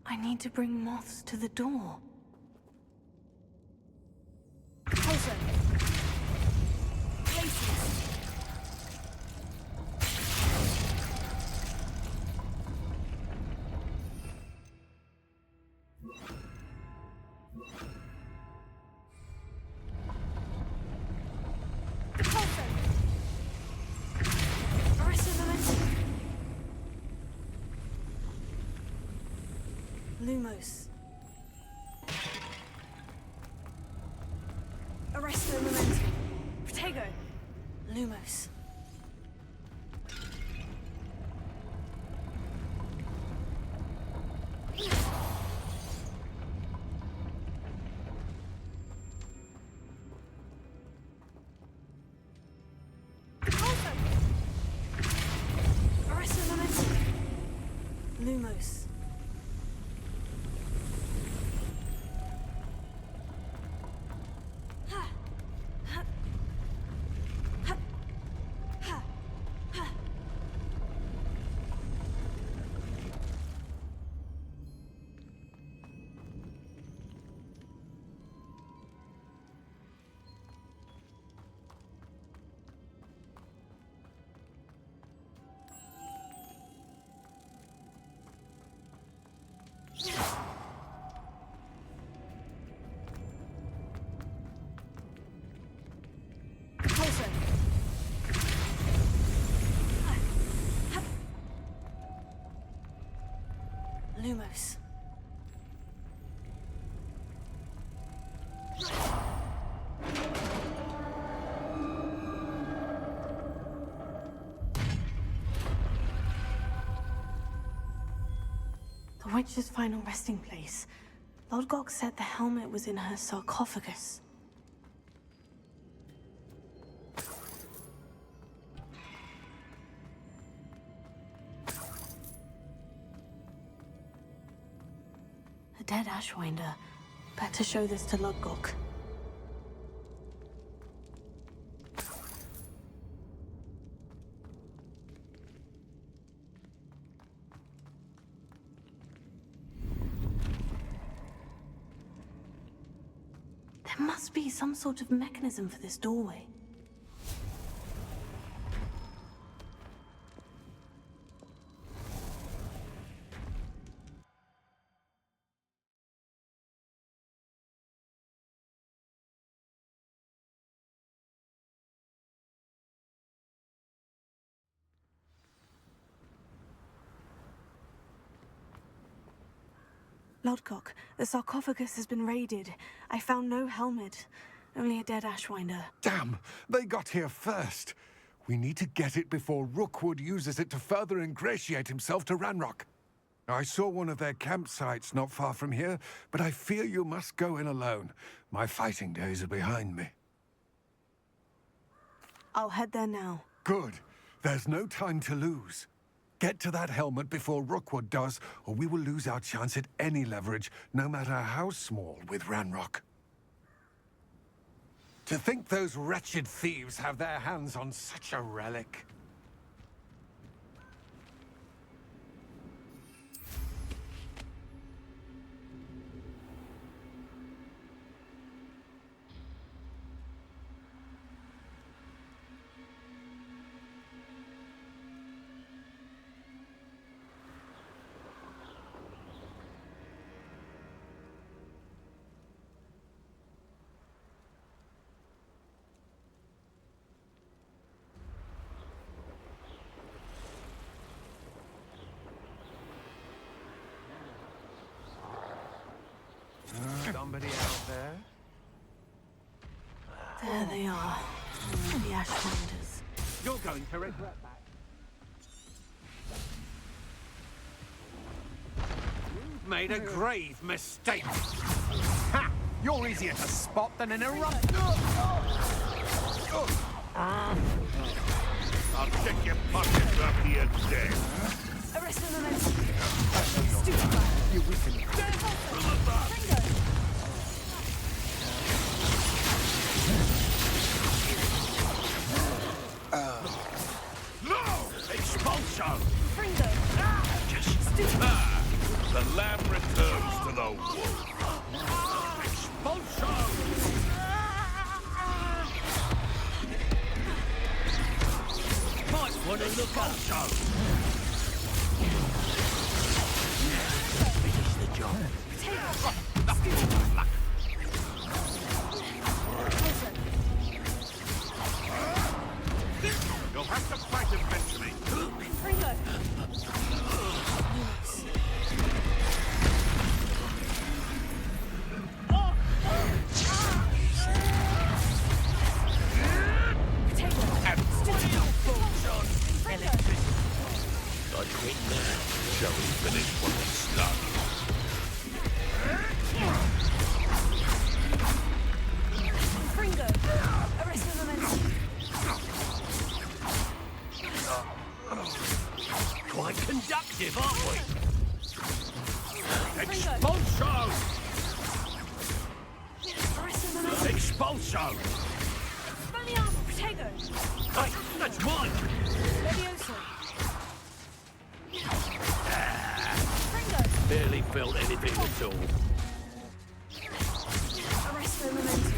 I need to bring moths to the door. Lumos. Arresto momentum. Protego. Lumos. Arresto momentum. Lumos. Lumos. witch's final resting place. Lodgok said the helmet was in her sarcophagus. A dead Ashwinder. Better show this to Lodgok. There must be some sort of mechanism for this doorway. Lodgok, the sarcophagus has been raided. I found no helmet, only a dead Ashwinder. Damn! They got here first. We need to get it before Rookwood uses it to further ingratiate himself to Ranrock. I saw one of their campsites not far from here, but I fear you must go in alone. My fighting days are behind me. I'll head there now. Good. There's no time to lose. Get to that helmet before Rookwood does, or we will lose our chance at any leverage, no matter how small, with Ranrock. To think those wretched thieves have their hands on such a relic. Somebody out there? There they are. The Ashwinders. You're going to regret that. You've made a grave mistake. Ha! You're easier to spot than an eruption. I'll check your pockets after you're dead. Arrest the momentum. Stupid. You wicked. No! Expulsion! Fringo. Just the lamb returns to the wolf. Expulsion! Might want to look up. Finish the job. You'll have to fight eventually. Fringo. I quit now. Shall we finish what we started? Fringo. Arrest the momentum. Quite conductive, aren't we? Expulsion! Arrest the momentum. Expulsion! Spelliarmo. Protego. Hey, that's mine. Levioso. Fringo. Barely felt anything at all. Arrest the momentum.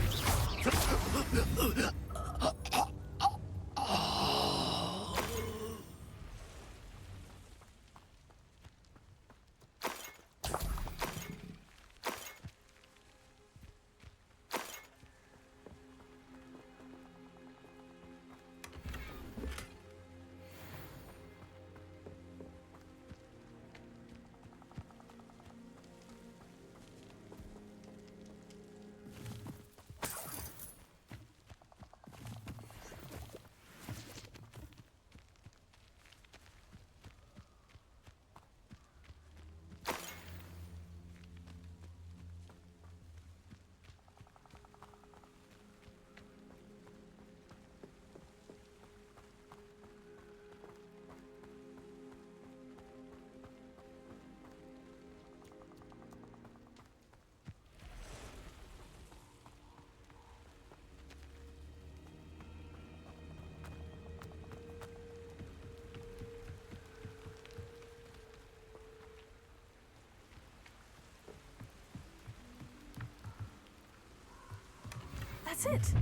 That's it.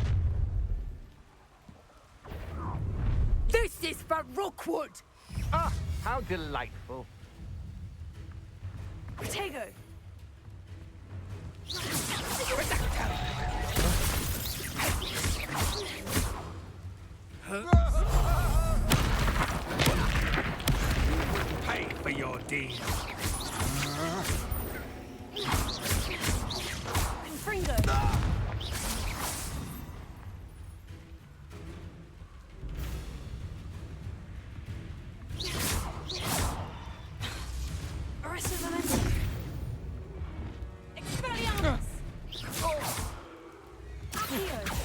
This is for Rookwood! Ah, how delightful. Protego. Pay for your deeds. Fringo. Arrested momentum. Expelliarmus. Accio.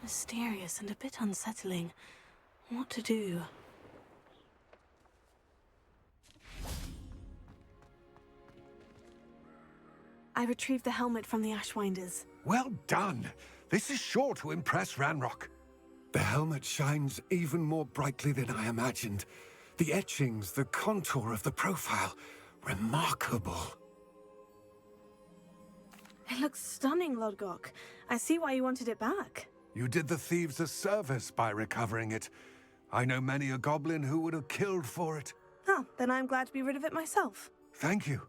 Mysterious and a bit unsettling. What to do? I retrieved the helmet from the Ashwinders. Well done. This is sure to impress Ranrock. The helmet shines even more brightly than I imagined. The etchings, the contour of the profile. Remarkable. It looks stunning, Lodgok. I see why you wanted it back. You did the thieves a service by recovering it. I know many a goblin who would have killed for it. Oh, then I'm glad to be rid of it myself. Thank you.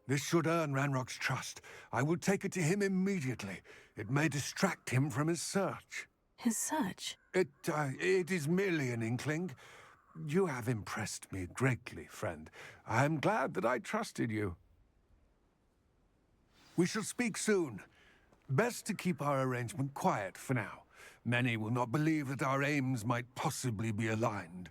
This should earn Ranrock's trust. I will take it to him immediately. It may distract him from his search. His search? It is merely an inkling. You have impressed me greatly, friend. I am glad that I trusted you. We shall speak soon. Best to keep our arrangement quiet for now. Many will not believe that our aims might possibly be aligned.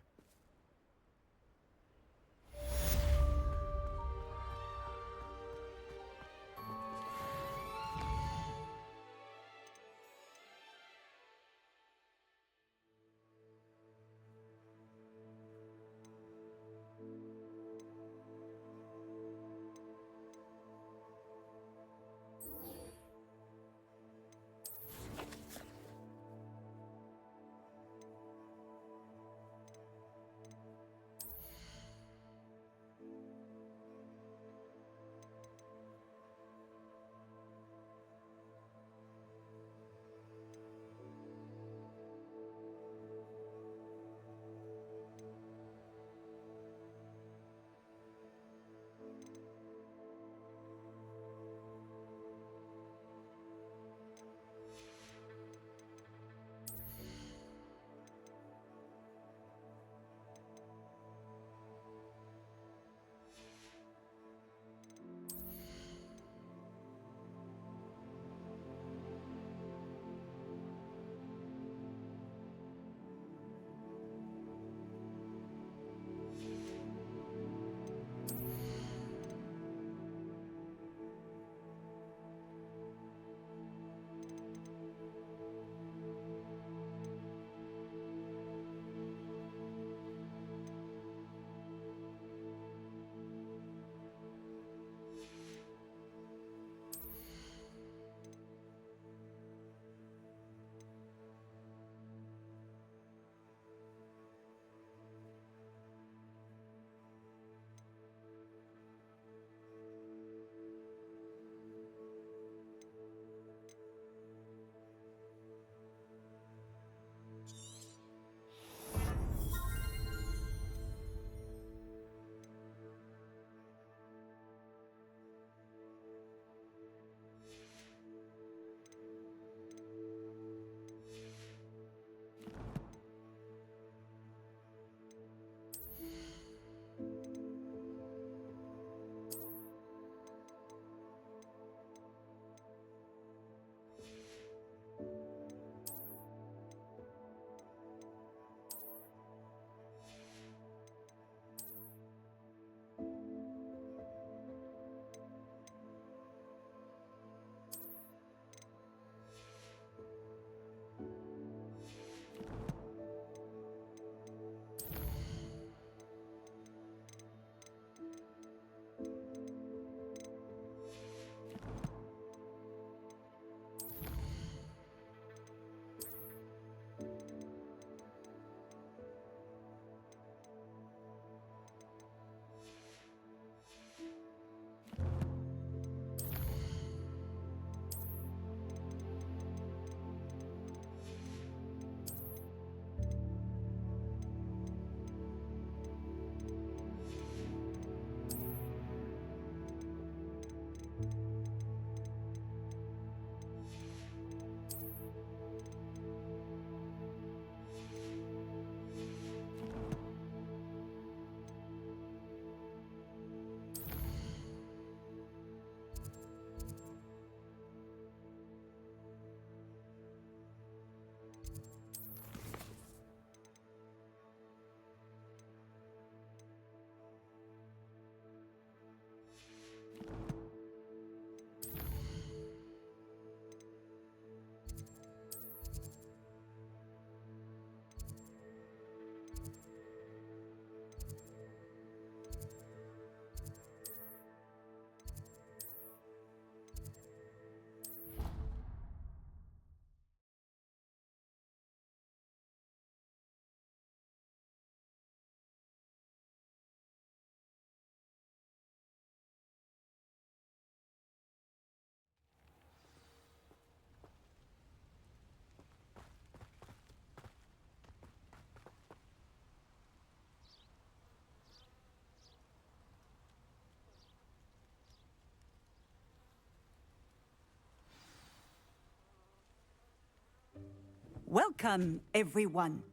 Welcome, everyone.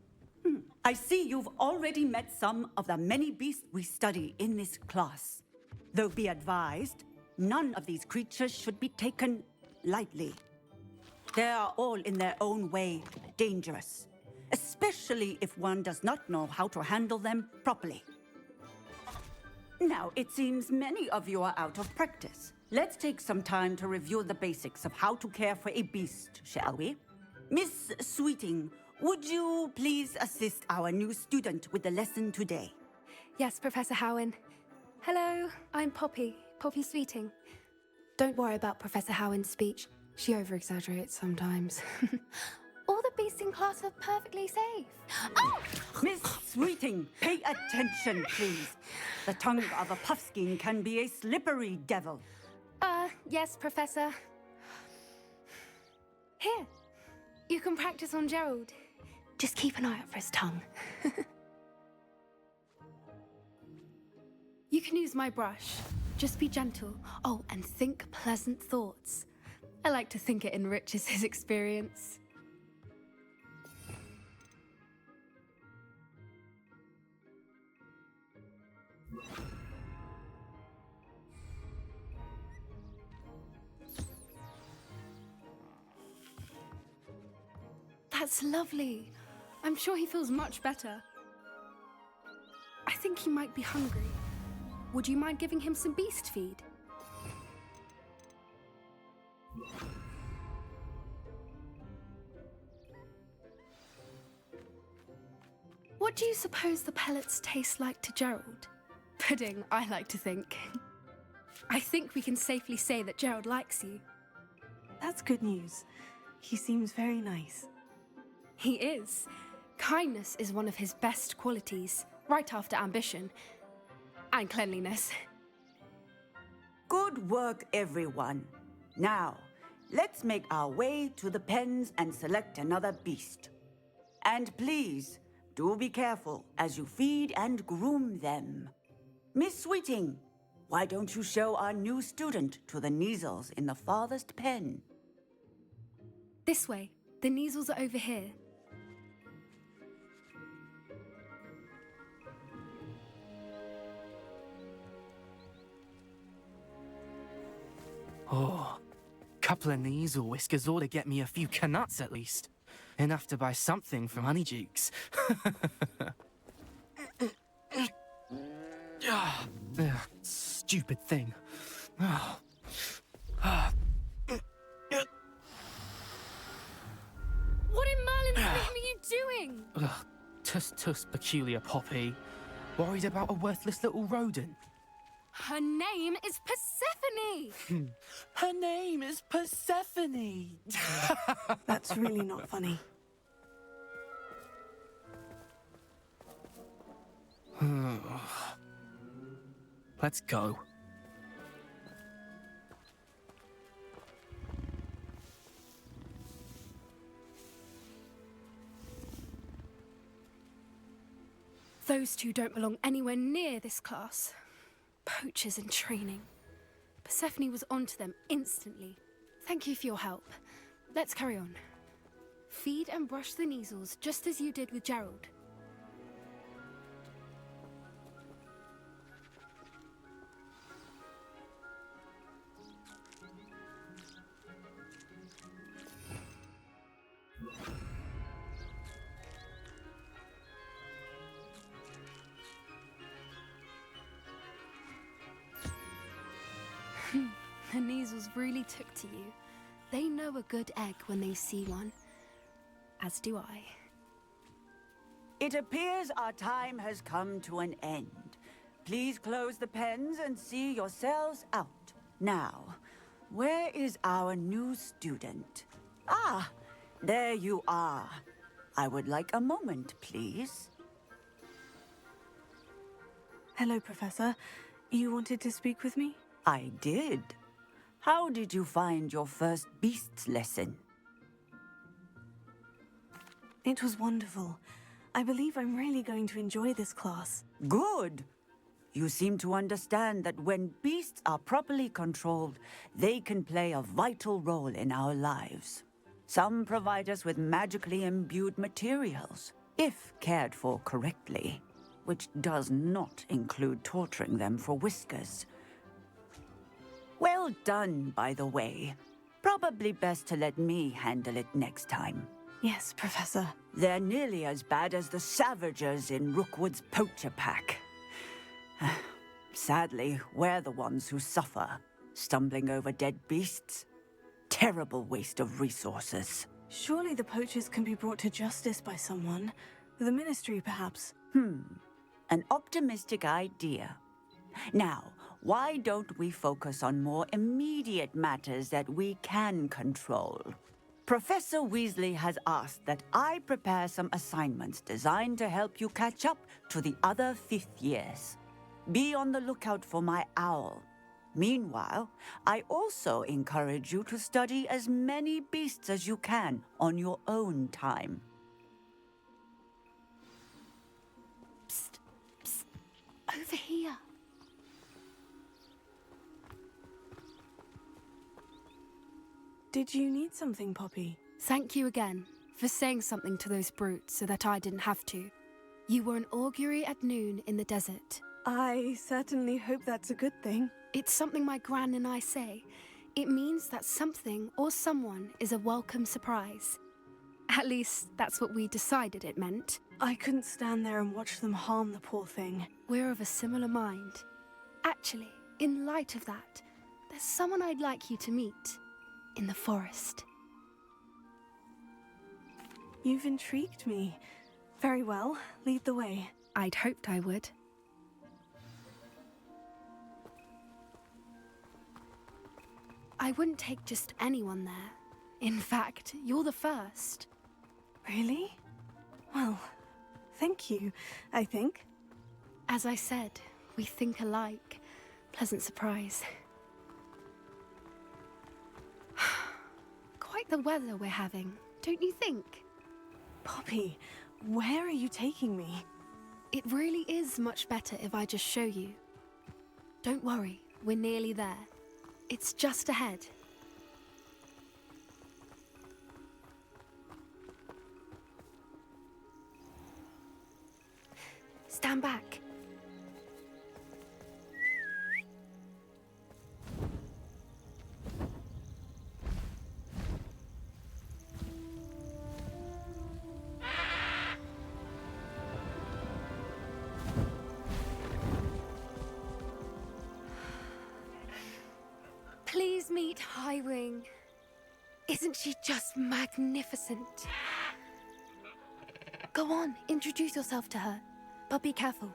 I see you've already met some of the many beasts we study in this class. Though be advised, none of these creatures should be taken lightly. They are all in their own way dangerous, especially if one does not know how to handle them properly. Now, it seems many of you are out of practice. Let's take some time to review the basics of how to care for a beast, shall we? Miss Sweeting, would you please assist our new student with the lesson today? Yes, Professor Howen. Hello, I'm Poppy Sweeting. Don't worry about Professor Howen's speech. She over-exaggerates sometimes. All the beasts in class are perfectly safe. Oh! Miss Sweeting, pay attention, please. The tongue of a puffskein can be a slippery devil. Yes, Professor. Here, you can practice on Gerald. Just keep an eye out for his tongue. You can use my brush. Just be gentle. Oh, and think pleasant thoughts. I like to think it enriches his experience. That's lovely. I'm sure he feels much better. I think he might be hungry. Would you mind giving him some beast feed? What do you suppose the pellets taste like to Gerald? Pudding, I like to think. I think we can safely say that Gerald likes you. That's good news. He seems very nice. He is. Kindness is one of his best qualities, right after ambition. And cleanliness. Good work, everyone. Now, let's make our way to the pens and select another beast. And please, do be careful as you feed and groom them. Miss Sweeting, why don't you show our new student to the Neasels in the farthest pen? This way. The Neasels are over here. Oh, couple of Neasel whiskers ought to get me a few canuts at least. Enough to buy something from Honeydukes. Stupid thing. What in Merlin's name are you doing? Tuss, peculiar Poppy. Worried about a worthless little rodent? Her name is Persephone! Her name is Persephone! That's really not funny. Let's go. Those two don't belong anywhere near this class. Poachers in training. Persephone was onto them instantly. Thank you for your help. Let's carry on. Feed and brush the Neasels just as you did with Gerald. The Neasels really took to you. They know a good egg when they see one. As do I. It appears our time has come to an end. Please close the pens and see yourselves out. Now, where is our new student? Ah, there you are. I would like a moment, please. Hello, Professor. You wanted to speak with me? I did. How did you find your first beasts lesson? It was wonderful. I believe I'm really going to enjoy this class. Good. You seem to understand that when beasts are properly controlled, they can play a vital role in our lives. Some provide us with magically imbued materials, if cared for correctly, which does not include torturing them for whiskers. Well done, by the way. Probably best to let me handle it next time. Yes, Professor. They're nearly as bad as the Savagers in Rookwood's poacher pack. Sadly, we're the ones who suffer, stumbling over dead beasts. Terrible waste of resources. Surely the poachers can be brought to justice by someone. The Ministry, perhaps. An optimistic idea. Now, why don't we focus on more immediate matters that we can control? Professor Weasley has asked that I prepare some assignments designed to help you catch up to the other fifth years. Be on the lookout for my owl. Meanwhile, I also encourage you to study as many beasts as you can on your own time. Psst, psst, over here. Did you need something, Poppy? Thank you again for saying something to those brutes so that I didn't have to. You were an augury at noon in the desert. I certainly hope that's a good thing. It's something my gran and I say. It means that something or someone is a welcome surprise. At least, that's what we decided it meant. I couldn't stand there and watch them harm the poor thing. We're of a similar mind. Actually, in light of that, there's someone I'd like you to meet. In the forest. You've intrigued me. Very well, lead the way. I'd hoped I would. I wouldn't take just anyone there. In fact, you're the first. Really? Well, thank you, I think. As I said, we think alike. Pleasant surprise. Quite the weather we're having, don't you think? Poppy, where are you taking me? It really is much better if I just show you. Don't worry, we're nearly there. It's just ahead. Stand back. Please meet Highwing. Isn't she just magnificent? Go on, introduce yourself to her. But be careful.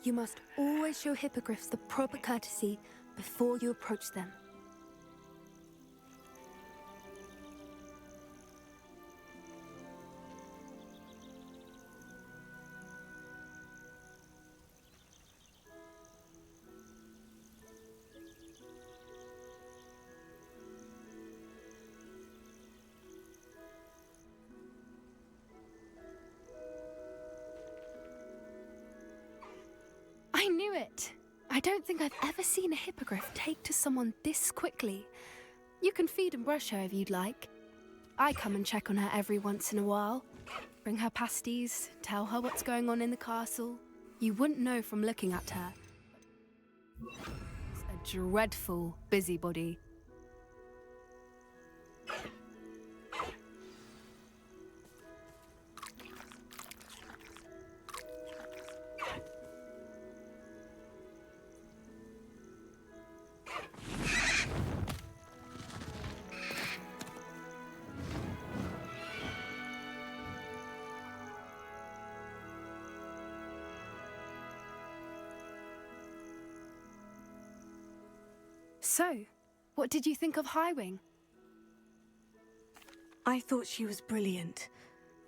You must always show hippogriffs the proper courtesy before you approach them. I knew it! I don't think I've ever seen a hippogriff take to someone this quickly. You can feed and brush her if you'd like. I come and check on her every once in a while. Bring her pasties, tell her what's going on in the castle. You wouldn't know from looking at her. She's a dreadful busybody. So, what did you think of Highwing? I thought she was brilliant.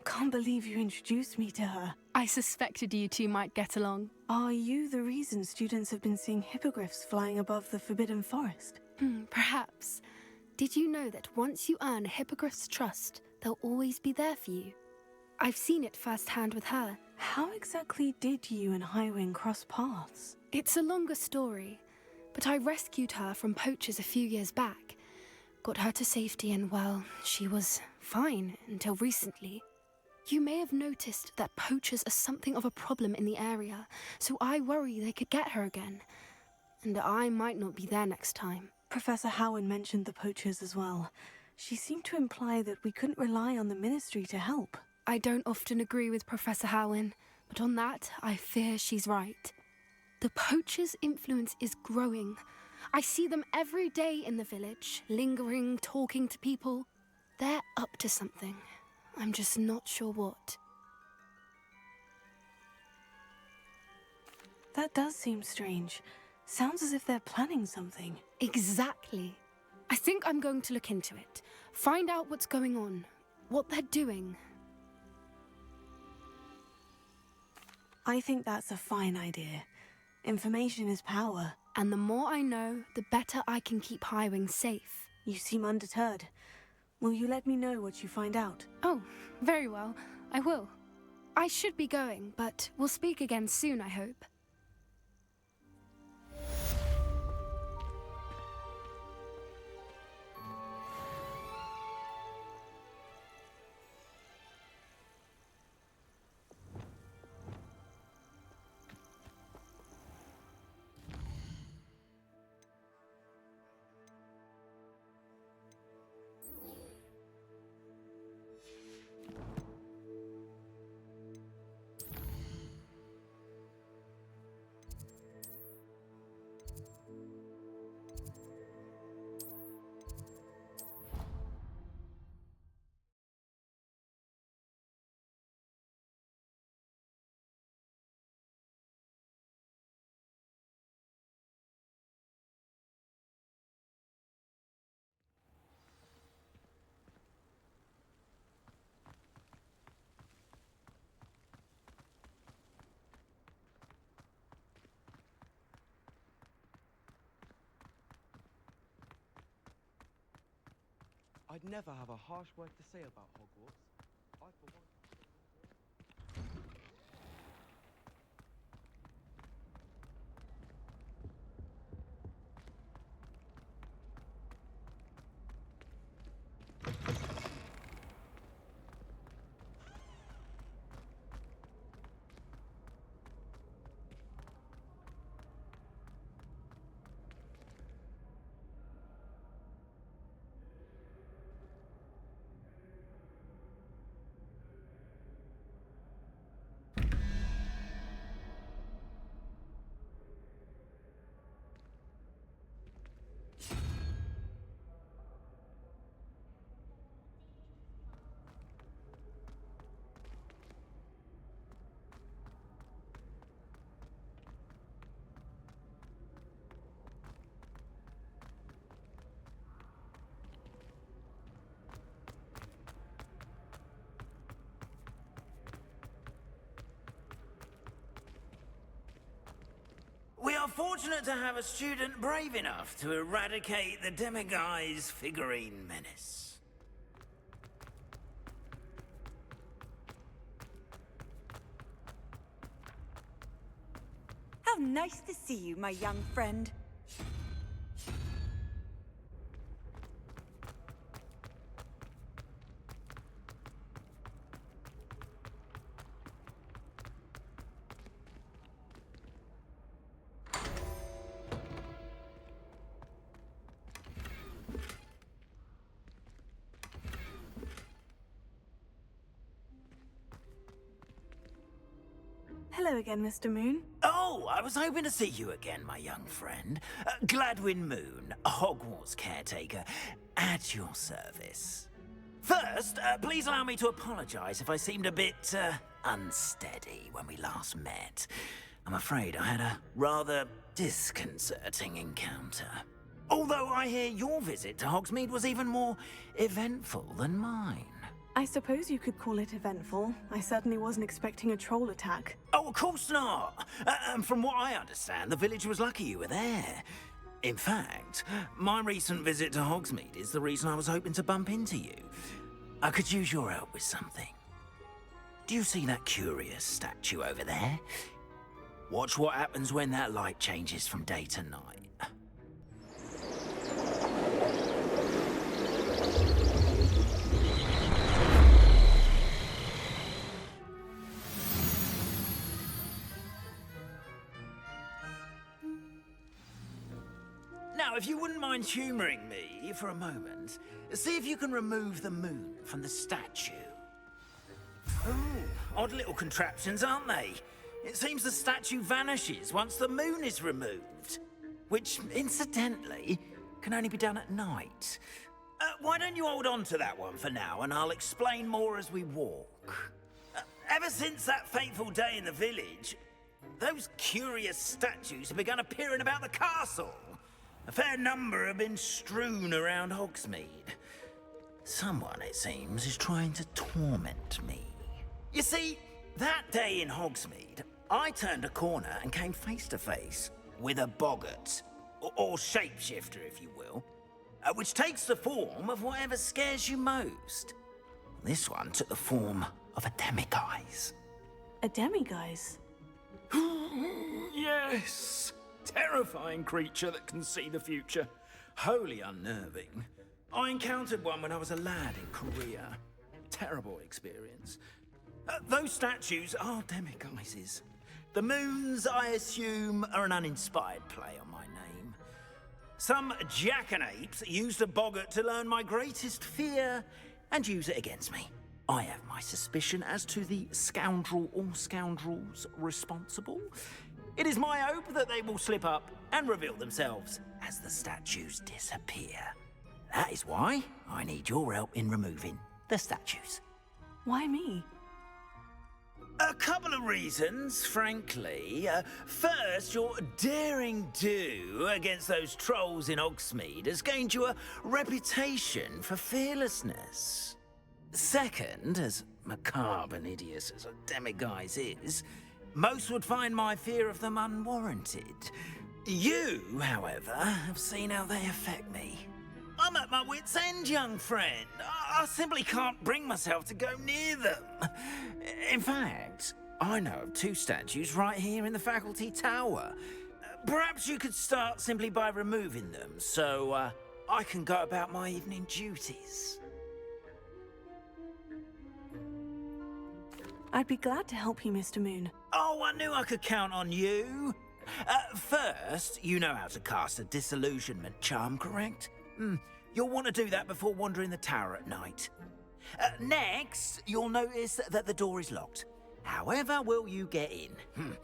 Can't believe you introduced me to her. I suspected you two might get along. Are you the reason students have been seeing hippogriffs flying above the Forbidden Forest? Perhaps. Did you know that once you earn a hippogriff's trust, they'll always be there for you? I've seen it firsthand with her. How exactly did you and Highwing cross paths? It's a longer story, but I rescued her from poachers a few years back. got her to safety, and well, she was fine until recently. You may have noticed that poachers are something of a problem in the area, so I worry they could get her again. And I might not be there next time. Professor Howen mentioned the poachers as well. She seemed to imply that we couldn't rely on the Ministry to help. I don't often agree with Professor Howen, but on that, I fear she's right. The poachers' influence is growing. I see them every day in the village, lingering, talking to people. They're up to something. I'm just not sure what. That does seem strange. Sounds as if they're planning something. Exactly. I think I'm going to look into it. Find out what's going on, what they're doing. I think that's a fine idea. Information is power. And the more I know, the better I can keep Highwing safe. You seem undeterred. Will you let me know what you find out? Oh, very well. I will. I should be going, but we'll speak again soon, I hope. I'd never have a harsh word to say about Hogwarts. I, for one... We are fortunate to have a student brave enough to eradicate the Demiguise figurine menace. How nice to see you, my young friend. Hello again, Mr. Moon. Oh, I was hoping to see you again, my young friend. Gladwin Moon, Hogwarts caretaker, at your service. First, please allow me to apologize if I seemed a bit, unsteady when we last met. I'm afraid I had a rather disconcerting encounter. Although I hear your visit to Hogsmeade was even more eventful than mine. I suppose you could call it eventful. I certainly wasn't expecting a troll attack. Oh, of course not. And from what I understand, the village was lucky you were there. In fact, my recent visit to Hogsmeade is the reason I was hoping to bump into you. I could use your help with something. Do you see that curious statue over there? Watch what happens when that light changes from day to night. Now, if you wouldn't mind humouring me for a moment, see if you can remove the moon from the statue. Ooh, odd little contraptions, aren't they? It seems the statue vanishes once the moon is removed. Which, incidentally, can only be done at night. Why don't you hold on to that one for now, and I'll explain more as we walk. Ever since that fateful day in the village, those curious statues have begun appearing about the castle. A fair number have been strewn around Hogsmeade. Someone, it seems, is trying to torment me. You see, that day in Hogsmeade, I turned a corner and came face to face with a boggart, or shapeshifter, if you will, which takes the form of whatever scares you most. This one took the form of a demiguise. A demiguise? Yes! Terrifying creature that can see the future. Wholly unnerving. I encountered one when I was a lad in Korea. Terrible experience. Those statues are demiguises. The moons, I assume, are an uninspired play on my name. Some jackanapes used a boggart to learn my greatest fear and use it against me. I have my suspicion as to the scoundrel or scoundrels responsible. It is my hope that they will slip up and reveal themselves as the statues disappear. That is why I need your help in removing the statues. Why me? A couple of reasons, frankly. First, your daring do against those trolls in Hogsmeade has gained you a reputation for fearlessness. Second, as macabre and hideous as a demiguise is, most would find my fear of them unwarranted. You, however, have seen how they affect me. I'm at my wit's end, young friend. I simply can't bring myself to go near them. In fact, I know of two statues right here in the faculty tower. Perhaps you could start simply by removing them, so I can go about my evening duties. I'd be glad to help you, Mr. Moon. Oh, I knew I could count on you. First, you know how to cast a disillusionment charm, correct? You'll want to do that before wandering the tower at night. Next, you'll notice that the door is locked. However will you get in?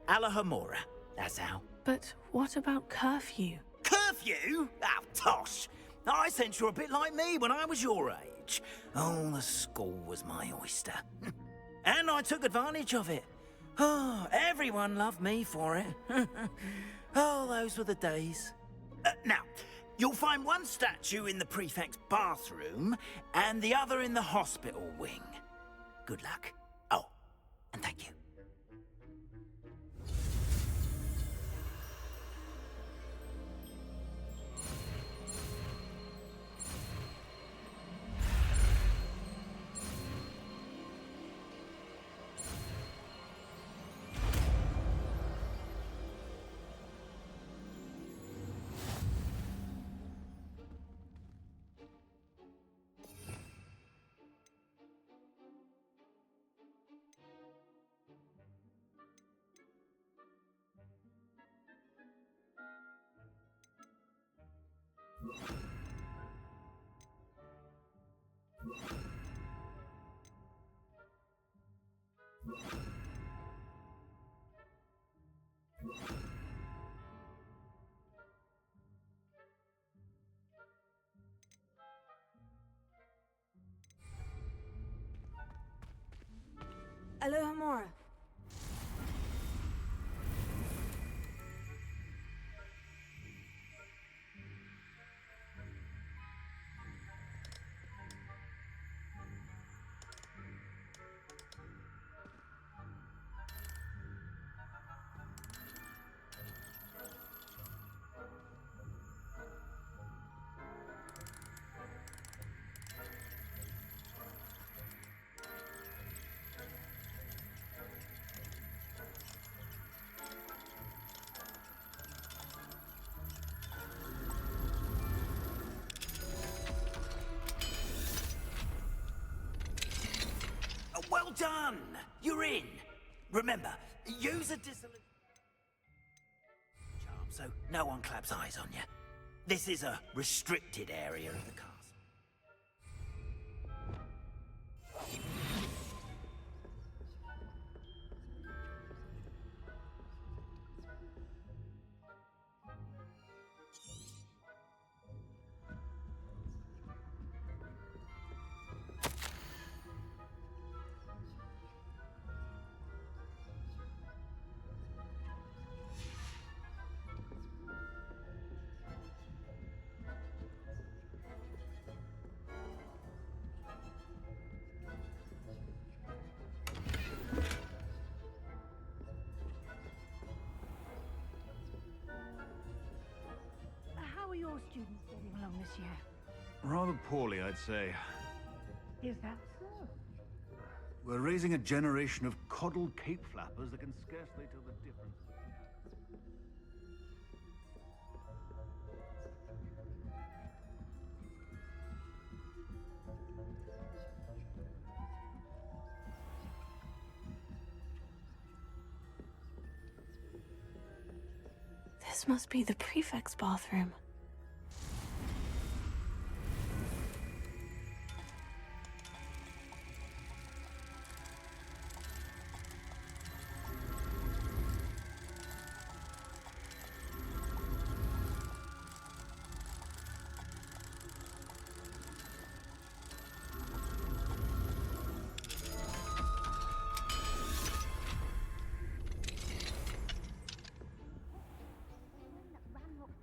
Alahomora, that's how. But what about curfew? Curfew? Oh, tosh. I sense you're a bit like me when I was your age. Oh, the school was my oyster. And I took advantage of it. Oh, everyone loved me for it. Oh, those were the days. Now, you'll find one statue in the prefect's bathroom and the other in the hospital wing. Good luck. Oh, and thank you. Alohomora. Well done! You're in. Remember, use a disillusion charm so no one claps eyes on you. This is a restricted area of the castle. How are your students getting along this year? Rather poorly, I'd say. Is that so? We're raising a generation of coddled cape flappers that can scarcely tell the difference. This must be the prefect's bathroom.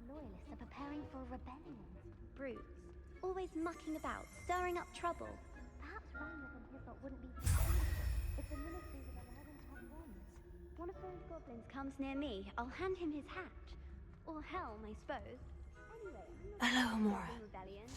Loyalists are preparing for a rebellion. Brutes, always mucking about, stirring up trouble. Perhaps Ranrock and Hislop wouldn't be if the ministry would allow them to have wands. One of those goblins comes near me, I'll hand him his hat. Or helm, I suppose. Anyway, Hello, Amora. Rebellion.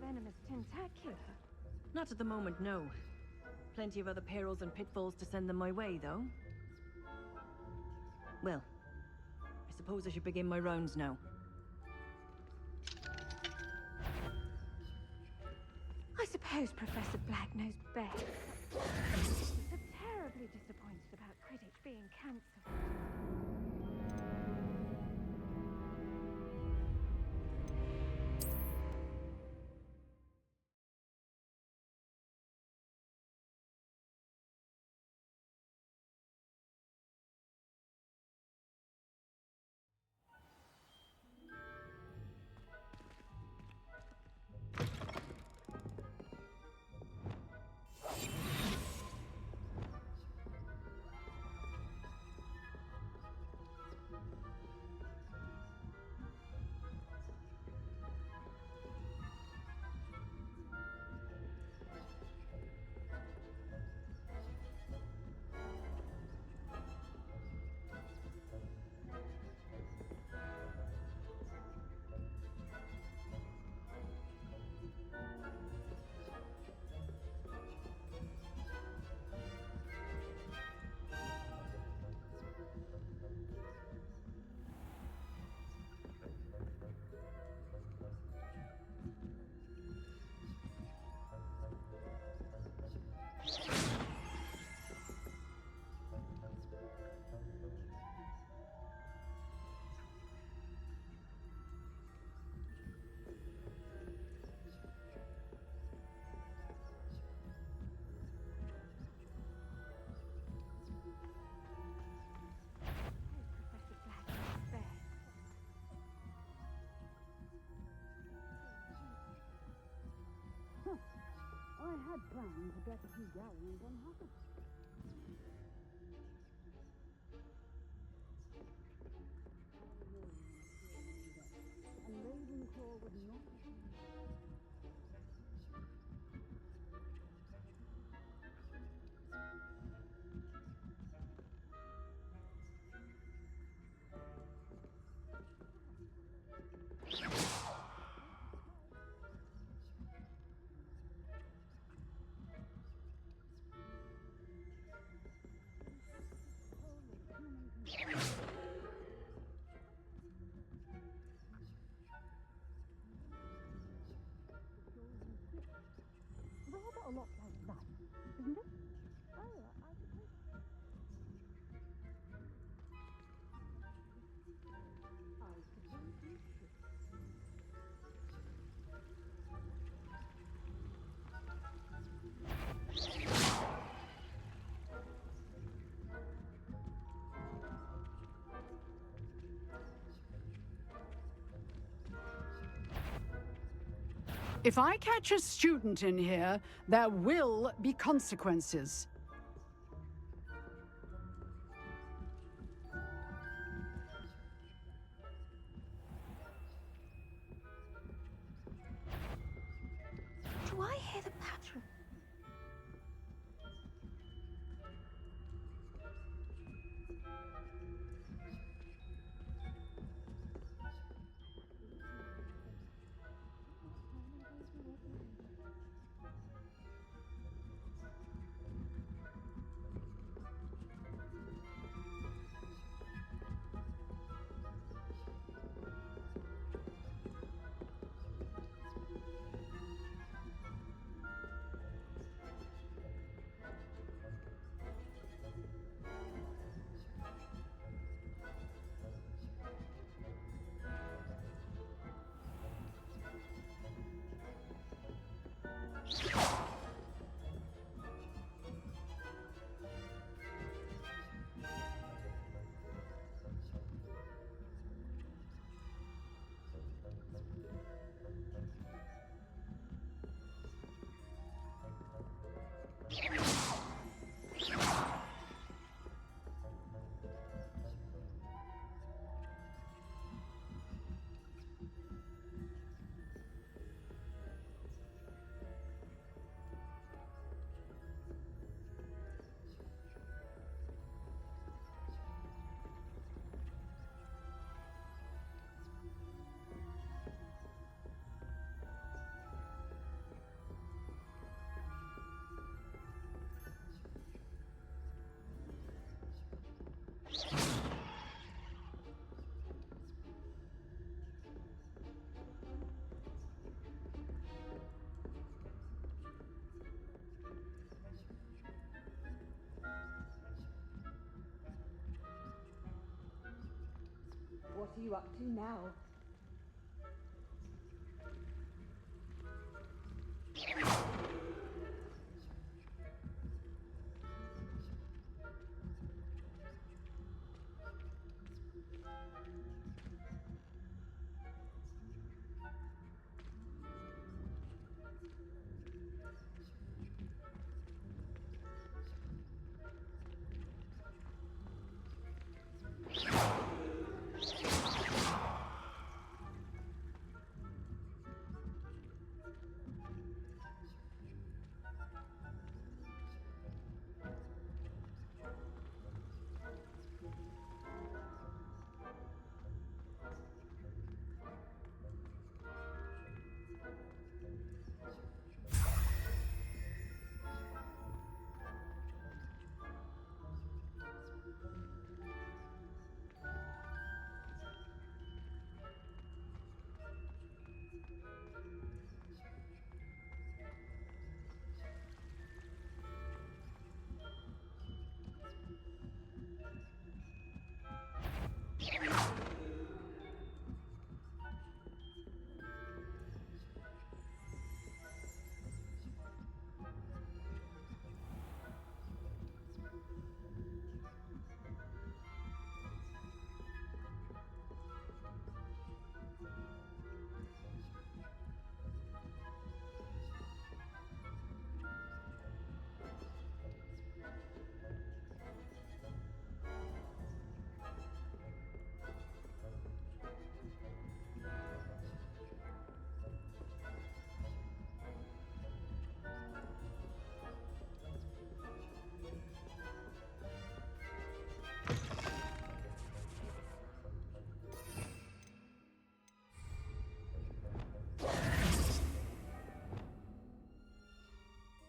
Venomous tentacular. Not at the moment, no. Plenty of other perils and pitfalls to send them my way, though. Well, I suppose I should begin my rounds now. I suppose Professor Black knows best. I'm terribly disappointed about Quidditch being cancelled. I had planned to get a few galleons on Hogwarts. And Ravenclaw would not. If I catch a student in here, there will be consequences. Do I hear the pattern? What are you up to now?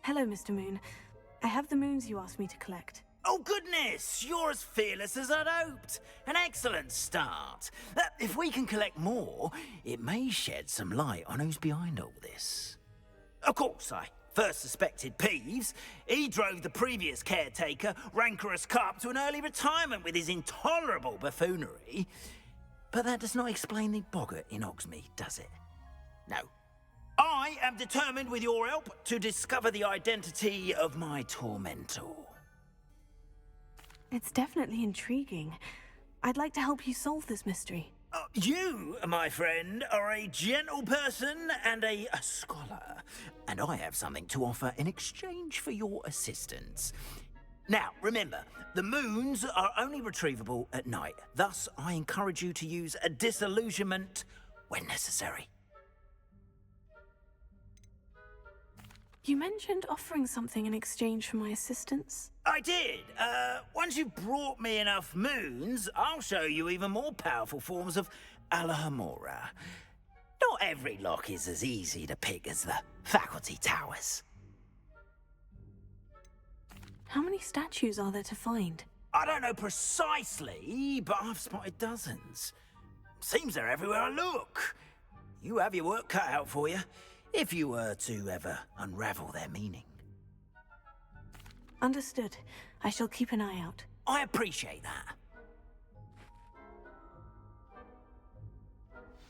Hello, Mr. Moon. I have the moons you asked me to collect. Oh, goodness! You're as fearless as I'd hoped. An excellent start. If we can collect more, it may shed some light on who's behind all this. Of course, I first suspected Peeves. He drove the previous caretaker, Rancorous Carp, to an early retirement with his intolerable buffoonery. But that does not explain the boggart in Hogsmeade, does it? No. I am determined, with your help, to discover the identity of my tormentor. It's definitely intriguing. I'd like to help you solve this mystery. You, my friend, are a gentle person and a scholar, and I have something to offer in exchange for your assistance. Now, remember, the moons are only retrievable at night. Thus, I encourage you to use a disillusionment when necessary. You mentioned offering something in exchange for my assistance. I did. Once you've brought me enough moons, I'll show you even more powerful forms of Alohomora. Not every lock is as easy to pick as the faculty towers. How many statues are there to find? I don't know precisely, but I've spotted dozens. Seems they're everywhere I look. You have your work cut out for you, if you were to ever unravel their meaning. Understood. I shall keep an eye out. I appreciate that.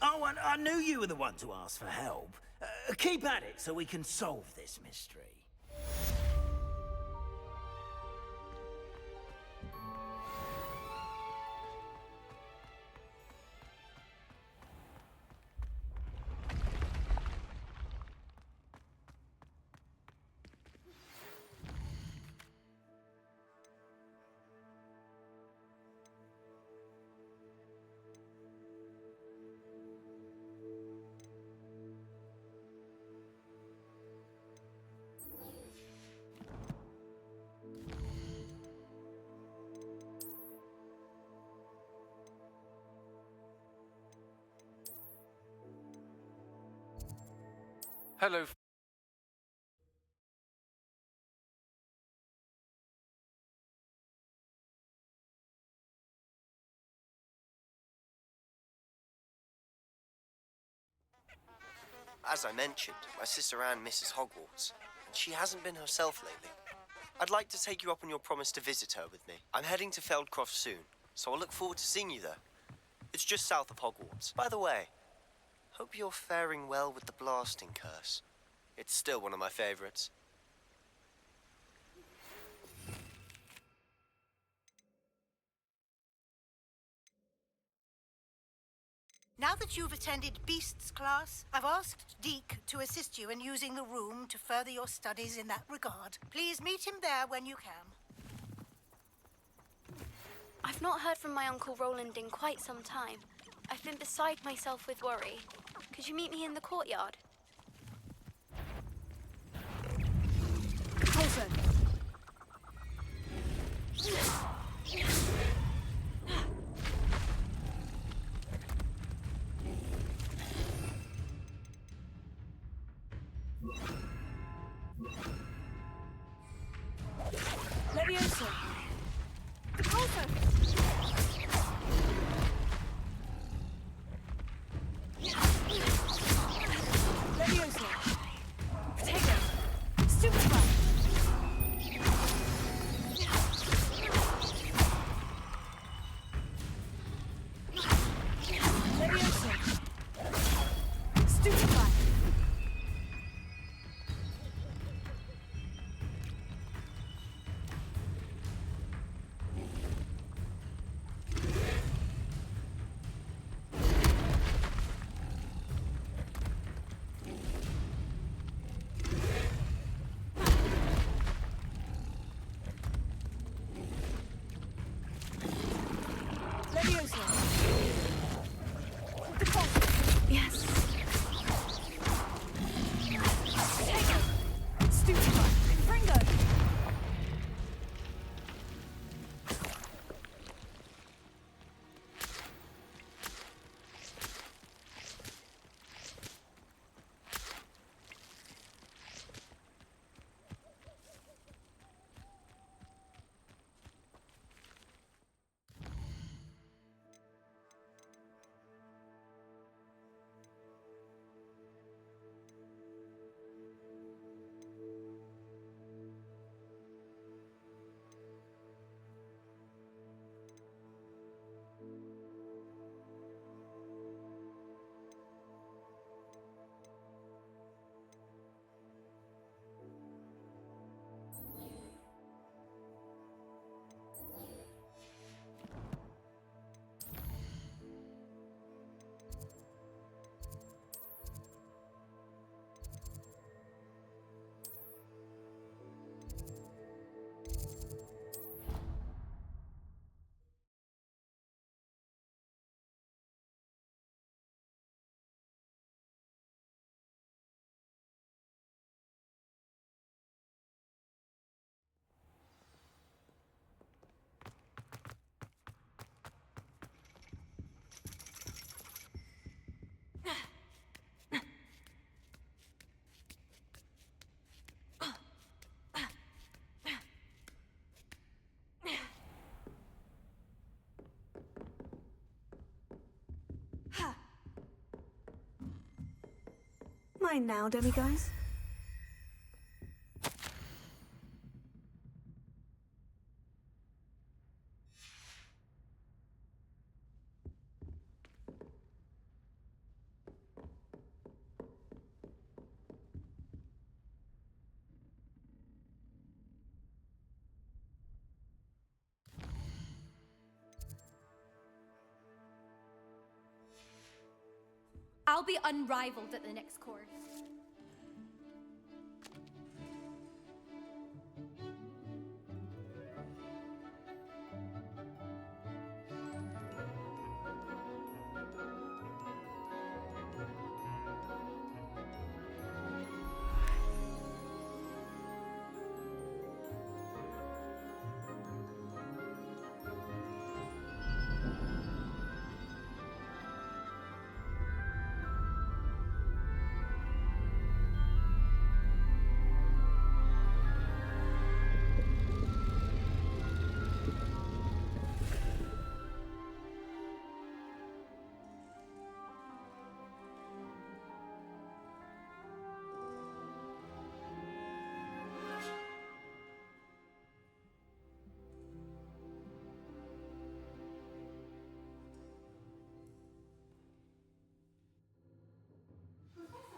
Oh, and I knew you were the one to ask for help. Keep at it so we can solve this mystery. Hello. As I mentioned, my sister Anne misses Hogwarts, and she hasn't been herself lately. I'd like to take you up on your promise to visit her with me. I'm heading to Feldcroft soon, so I'll look forward to seeing you there. It's just south of Hogwarts. By the way, hope you're faring well with the blasting curse. It's still one of my favorites. Now that you've attended Beasts class, I've asked Deke to assist you in using the room to further your studies in that regard. Please meet him there when you can. I've not heard from my Uncle Roland in quite some time. I've been beside myself with worry. Could you meet me in the courtyard? Coulson! Leviosa! Coulson! Leviosa! Potato! Stupefy! Leviosa! Stupefy! Leviosa! The Coulson! Yes. Potato! Stupefy! Fringo! mine now, demiguise. I'll be unrivaled at the next course.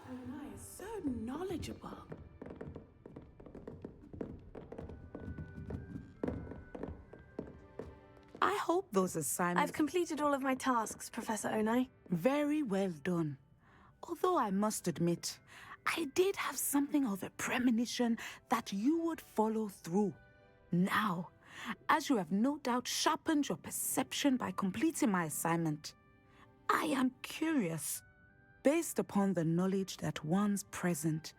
Ona is so knowledgeable. I hope those assignments... I've completed all of my tasks, Professor Onai. Very well done. Although I must admit, I did have something of a premonition that you would follow through. Now, as you have no doubt sharpened your perception by completing my assignment, I am curious, based upon the knowledge that one's present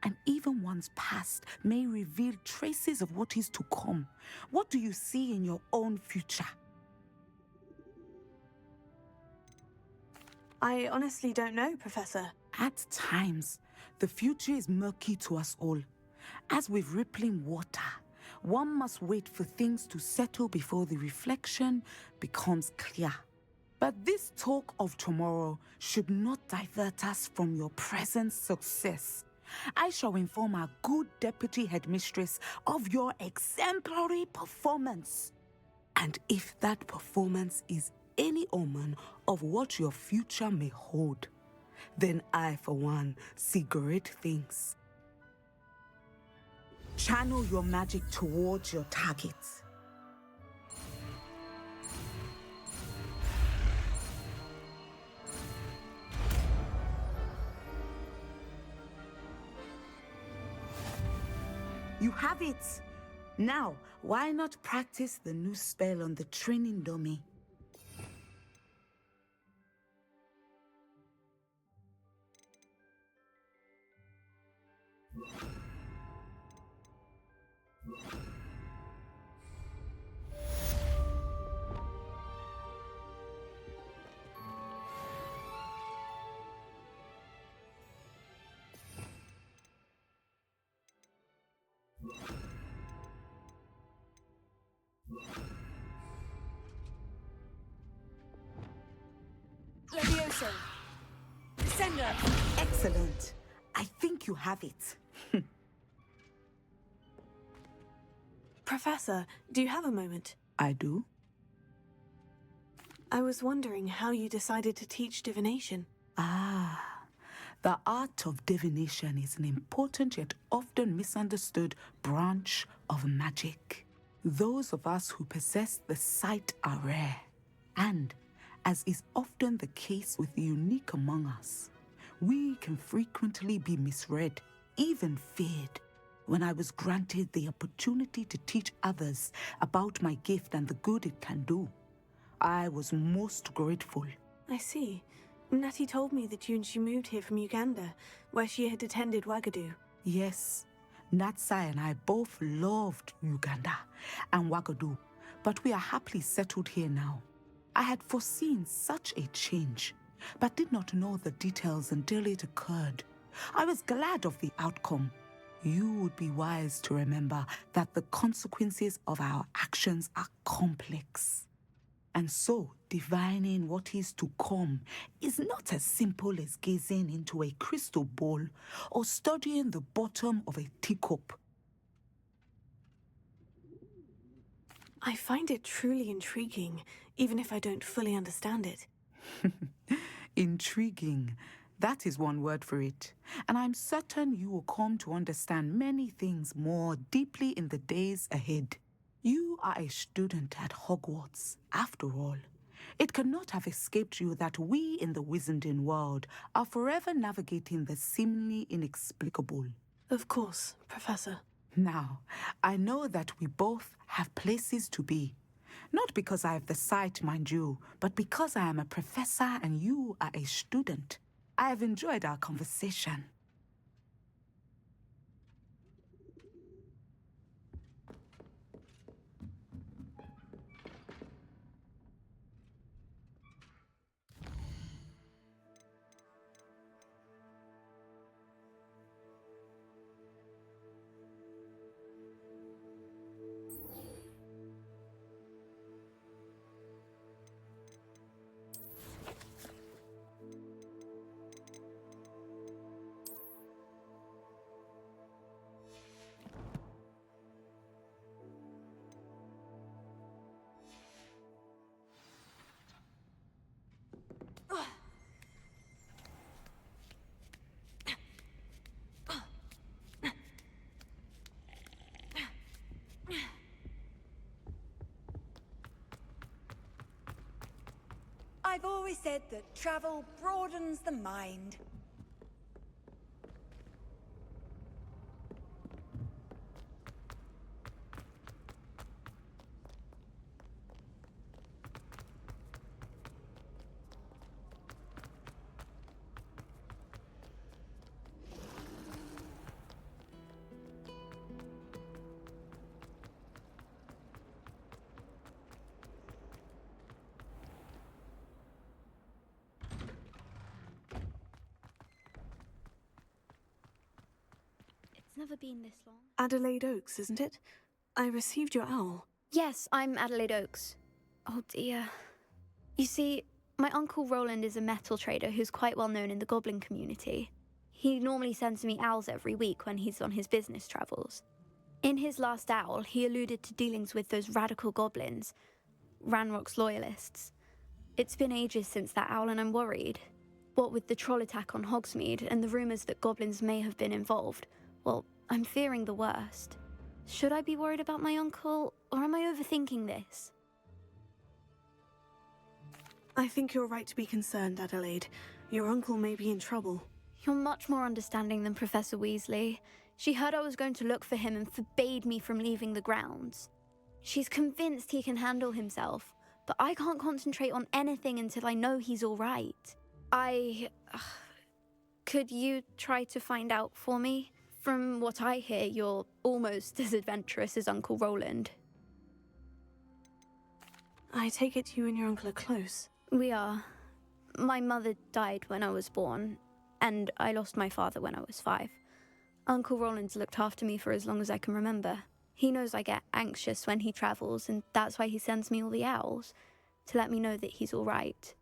and even one's past may reveal traces of what is to come. What do you see in your own future? I honestly don't know, Professor. At times, the future is murky to us all. As with rippling water, one must wait for things to settle before the reflection becomes clear. But this talk of tomorrow should not divert us from your present success. I shall inform our good deputy headmistress of your exemplary performance. And if that performance is any omen of what your future may hold, then I, for one, see great things. Channel your magic towards your targets. You have it! Now, why not practice the new spell on the training dummy? Levioso. Descender. Excellent. I think you have it. Professor, do you have a moment? I do. I was wondering how you decided to teach divination. The art of divination is an important yet often misunderstood branch of magic. Those of us who possess the sight are rare, and, as is often the case with the unique among us, we can frequently be misread, even feared. When I was granted the opportunity to teach others about my gift and the good it can do, I was most grateful. I see. Natty told me that you and she moved here from Uganda, where she had attended Wagadu. Yes, Natsai and I both loved Uganda and Wagadu, but we are happily settled here now. I had foreseen such a change, but did not know the details until it occurred. I was glad of the outcome. You would be wise to remember that the consequences of our actions are complex. And so, divining what is to come is not as simple as gazing into a crystal ball or studying the bottom of a teacup. I find it truly intriguing, even if I don't fully understand it. Intriguing. That is one word for it. And I'm certain you will come to understand many things more deeply in the days ahead. You are a student at Hogwarts, after all. It cannot have escaped you that we in the wizarding world are forever navigating the seemingly inexplicable. Of course, Professor. Now, I know that we both have places to be. Not because I have the sight, mind you, but because I am a professor and you are a student. I have enjoyed our conversation. I've always said that travel broadens the mind. It's never been this long. Adelaide Oaks, isn't it? I received your owl. Yes, I'm Adelaide Oaks. Oh dear. You see, my uncle Roland is a metal trader who's quite well known in the goblin community. He normally sends me owls every week when he's on his business travels. In his last owl, he alluded to dealings with those radical goblins, Ranrock's loyalists. It's been ages since that owl and I'm worried. What with the troll attack on Hogsmeade and the rumours that goblins may have been involved, well, I'm fearing the worst. Should I be worried about my uncle, or am I overthinking this? I think you're right to be concerned, Adelaide. Your uncle may be in trouble. You're much more understanding than Professor Weasley. She heard I was going to look for him and forbade me from leaving the grounds. She's convinced he can handle himself, but I can't concentrate on anything until I know he's all right. Could you try to find out for me? From what I hear, you're almost as adventurous as Uncle Roland. I take it you and your uncle are close. We are. My mother died when I was born, and I lost my father when I was 5. Uncle Roland's looked after me for as long as I can remember. He knows I get anxious when he travels, and that's why he sends me all the owls, to let me know that he's all right.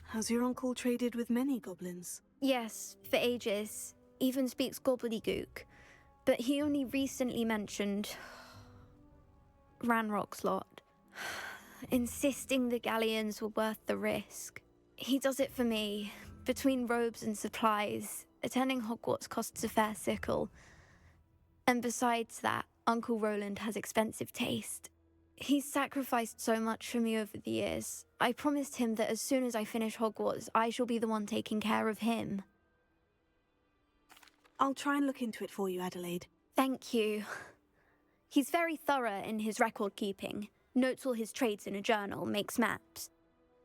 Has your uncle traded with many goblins? Yes, for ages. Even speaks gobbledygook. But he only recently mentioned Ranrock's lot, insisting the galleons were worth the risk. He does it for me. Between robes and supplies, attending Hogwarts costs a fair sickle. And besides that, Uncle Roland has expensive taste. He's sacrificed so much for me over the years. I promised him that as soon as I finish Hogwarts, I shall be the one taking care of him. I'll try and look into it for you, Adelaide. Thank you. He's very thorough in his record keeping, notes all his trades in a journal, makes maps.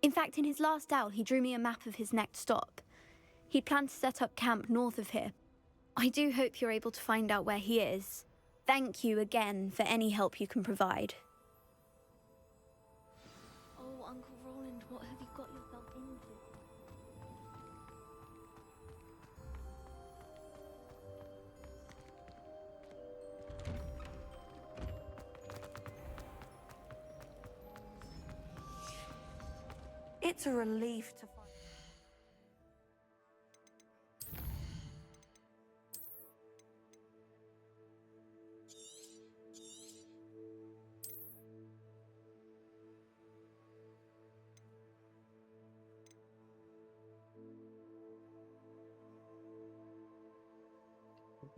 In fact, in his last owl, he drew me a map of his next stop. He planned to set up camp north of here. I do hope you're able to find out where he is. Thank you again for any help you can provide. Oh, Uncle Roland, what have you got yourself into? It's a relief to find.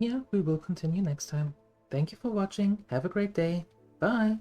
Yeah, we will continue next time. Thank you for watching. Have a great day. Bye.